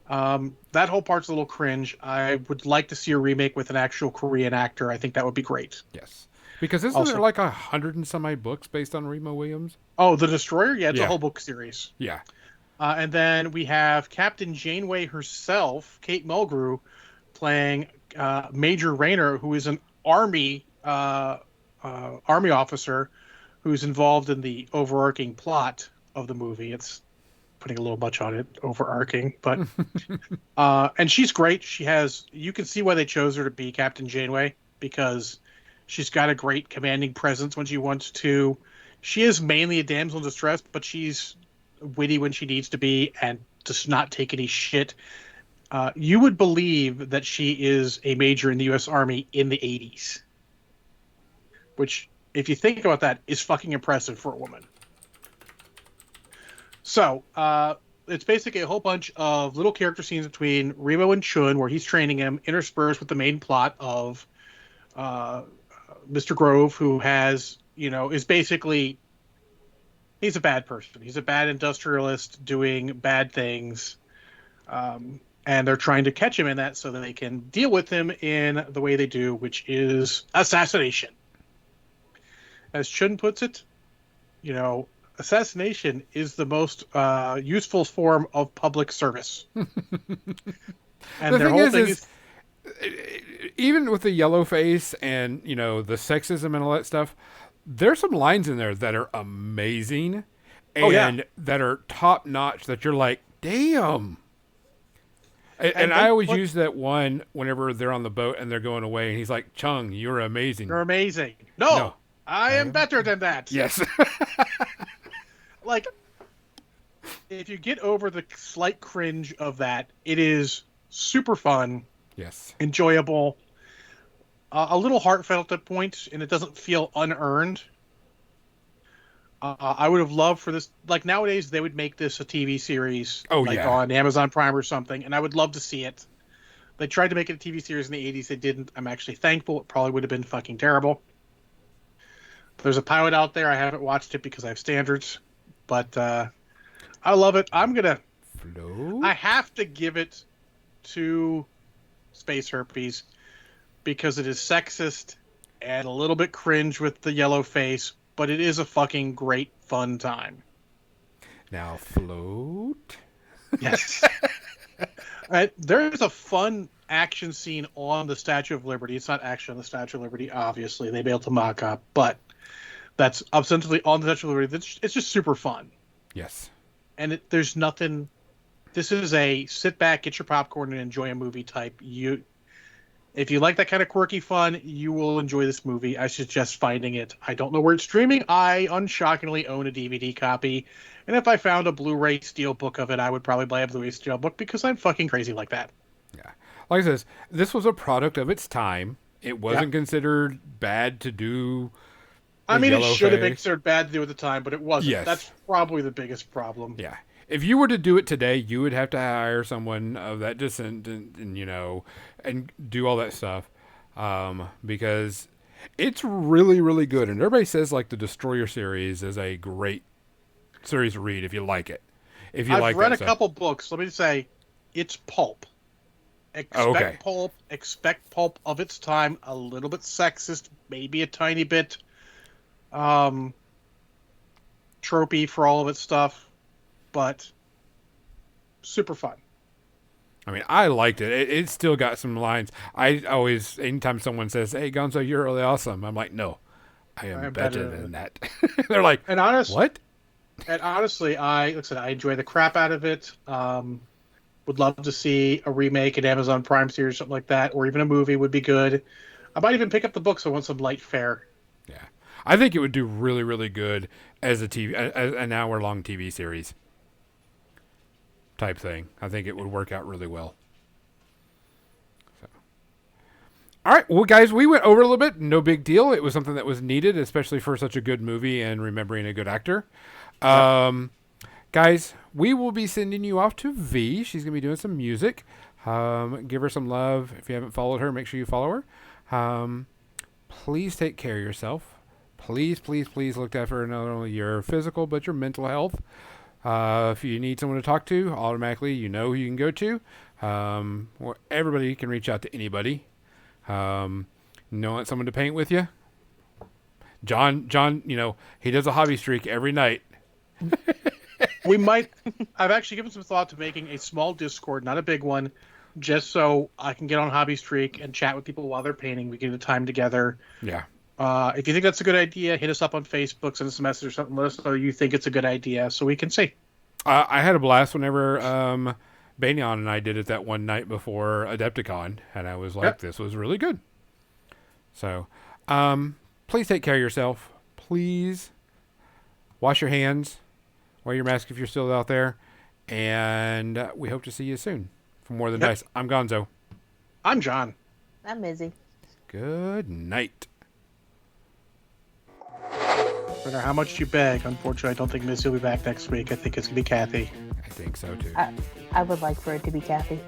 That whole part's a little cringe. I would like to see a remake with an actual Korean actor. I think that would be great. Yes. Because isn't there like 100 and some odd books based on Remo Williams? Oh, The Destroyer? Yeah, it's a whole book series. Yeah. And then we have Captain Janeway herself, Kate Mulgrew, playing Major Rayner, who is an army officer who's involved in the overarching plot of the movie. It's putting a little much on it, overarching, but and she's great. You can see why they chose her to be Captain Janeway, because she's got a great commanding presence when she wants to. She is mainly a damsel in distress, but she's witty when she needs to be and does not take any shit. You would believe that she is a major in the U.S. Army in the 80s, which, if you think about that, is fucking impressive for a woman. So, it's basically a whole bunch of little character scenes between Remo and Chun, where he's training him, interspersed with the main plot of Mr. Grove, who has, is basically, he's a bad person. He's a bad industrialist doing bad things. And they're trying to catch him in that so that they can deal with him in the way they do, which is assassination. As Chun puts it, assassination is the most useful form of public service. And their whole thing is even with the yellow face and the sexism and all that stuff, there's some lines in there that are amazing and that are top notch. That you're like, damn. And I always use that one whenever they're on the boat and they're going away, and he's like, "Chung, you're amazing." You're amazing. No, I am better than that. Yes. Like, if you get over the slight cringe of that, it is super fun. Yes. Enjoyable. A little heartfelt at points, and it doesn't feel unearned. I would have loved for this. Like, nowadays, they would make this a TV series on Amazon Prime or something, and I would love to see it. They tried to make it a TV series in the 80s. They didn't. I'm actually thankful. It probably would have been fucking terrible. There's a pilot out there. I haven't watched it because I have standards, but I love it. I have to give it to Space Herpes because it is sexist and a little bit cringe with the yellow face, but it is a fucking great fun time. Now float. Yes. There's a fun action scene on the Statue of Liberty. It's not actually on the Statue of Liberty, obviously. They built a mock-up, but that's ostensibly on the Statue of Liberty. It's just super fun. Yes. And there's nothing... This is a sit back, get your popcorn, and enjoy a movie type. If you like that kind of quirky fun, you will enjoy this movie. I suggest finding it. I don't know where it's streaming. I unshockingly own a DVD copy. And if I found a Blu-ray steelbook of it, I would probably buy a Blu-ray steelbook because I'm fucking crazy like that. Yeah. Like I says, this was a product of its time. It wasn't considered bad to do. I mean, it should have been considered bad to do at the time, but it wasn't. Yes. That's probably the biggest problem. Yeah. If you were to do it today, you would have to hire someone of that descent and do all that stuff. Because it's really, really good. And everybody says like the Destroyer series is a great series to read if you like it. I've read a couple books. Let me say, it's pulp. Expect pulp of its time. A little bit sexist, maybe a tiny bit tropey for all of its stuff. But super fun. I mean, I liked it. It still got some lines. I always, anytime someone says, "Hey, Gonzo, you're really awesome," I'm like, "No, I am better than that." They're like, "What?" And honestly, I enjoy the crap out of it. Would love to see a remake, an Amazon Prime series, something like that, or even a movie would be good. I might even pick up the books. I want some light fare. Yeah, I think it would do really, really good as an hour-long TV series type thing. I think it would work out really well. So. All right, well, guys, we went over a little bit. No big deal. It was something that was needed, especially for such a good movie and remembering a good actor. Guys, we will be sending you off to V. She's going to be doing some music. Give her some love. If you haven't followed her, make sure you follow her. Please take care of yourself. Please, please, please look after not only your physical, but your mental health. If you need someone to talk to, automatically you know who you can go to. Everybody can reach out to anybody. Want someone to paint with you? John, he does a hobby streak every night. I've actually given some thought to making a small Discord, not a big one, just so I can get on Hobby Streak and chat with people while they're painting. We get a time together. Yeah. If you think that's a good idea, hit us up on Facebook, send us a message or something. Let us know you think it's a good idea so we can see. I had a blast whenever Banyan and I did it that one night before Adepticon, and I was like, This was really good. So, please take care of yourself. Please wash your hands. Wear your mask if you're still out there. And we hope to see you soon. For More Than Dice, I'm Gonzo. I'm John. I'm Izzy. Good night. No matter how much you beg, unfortunately, I don't think Missy will be back next week. I think it's going to be Kathy. I think so too. I would like for it to be Kathy.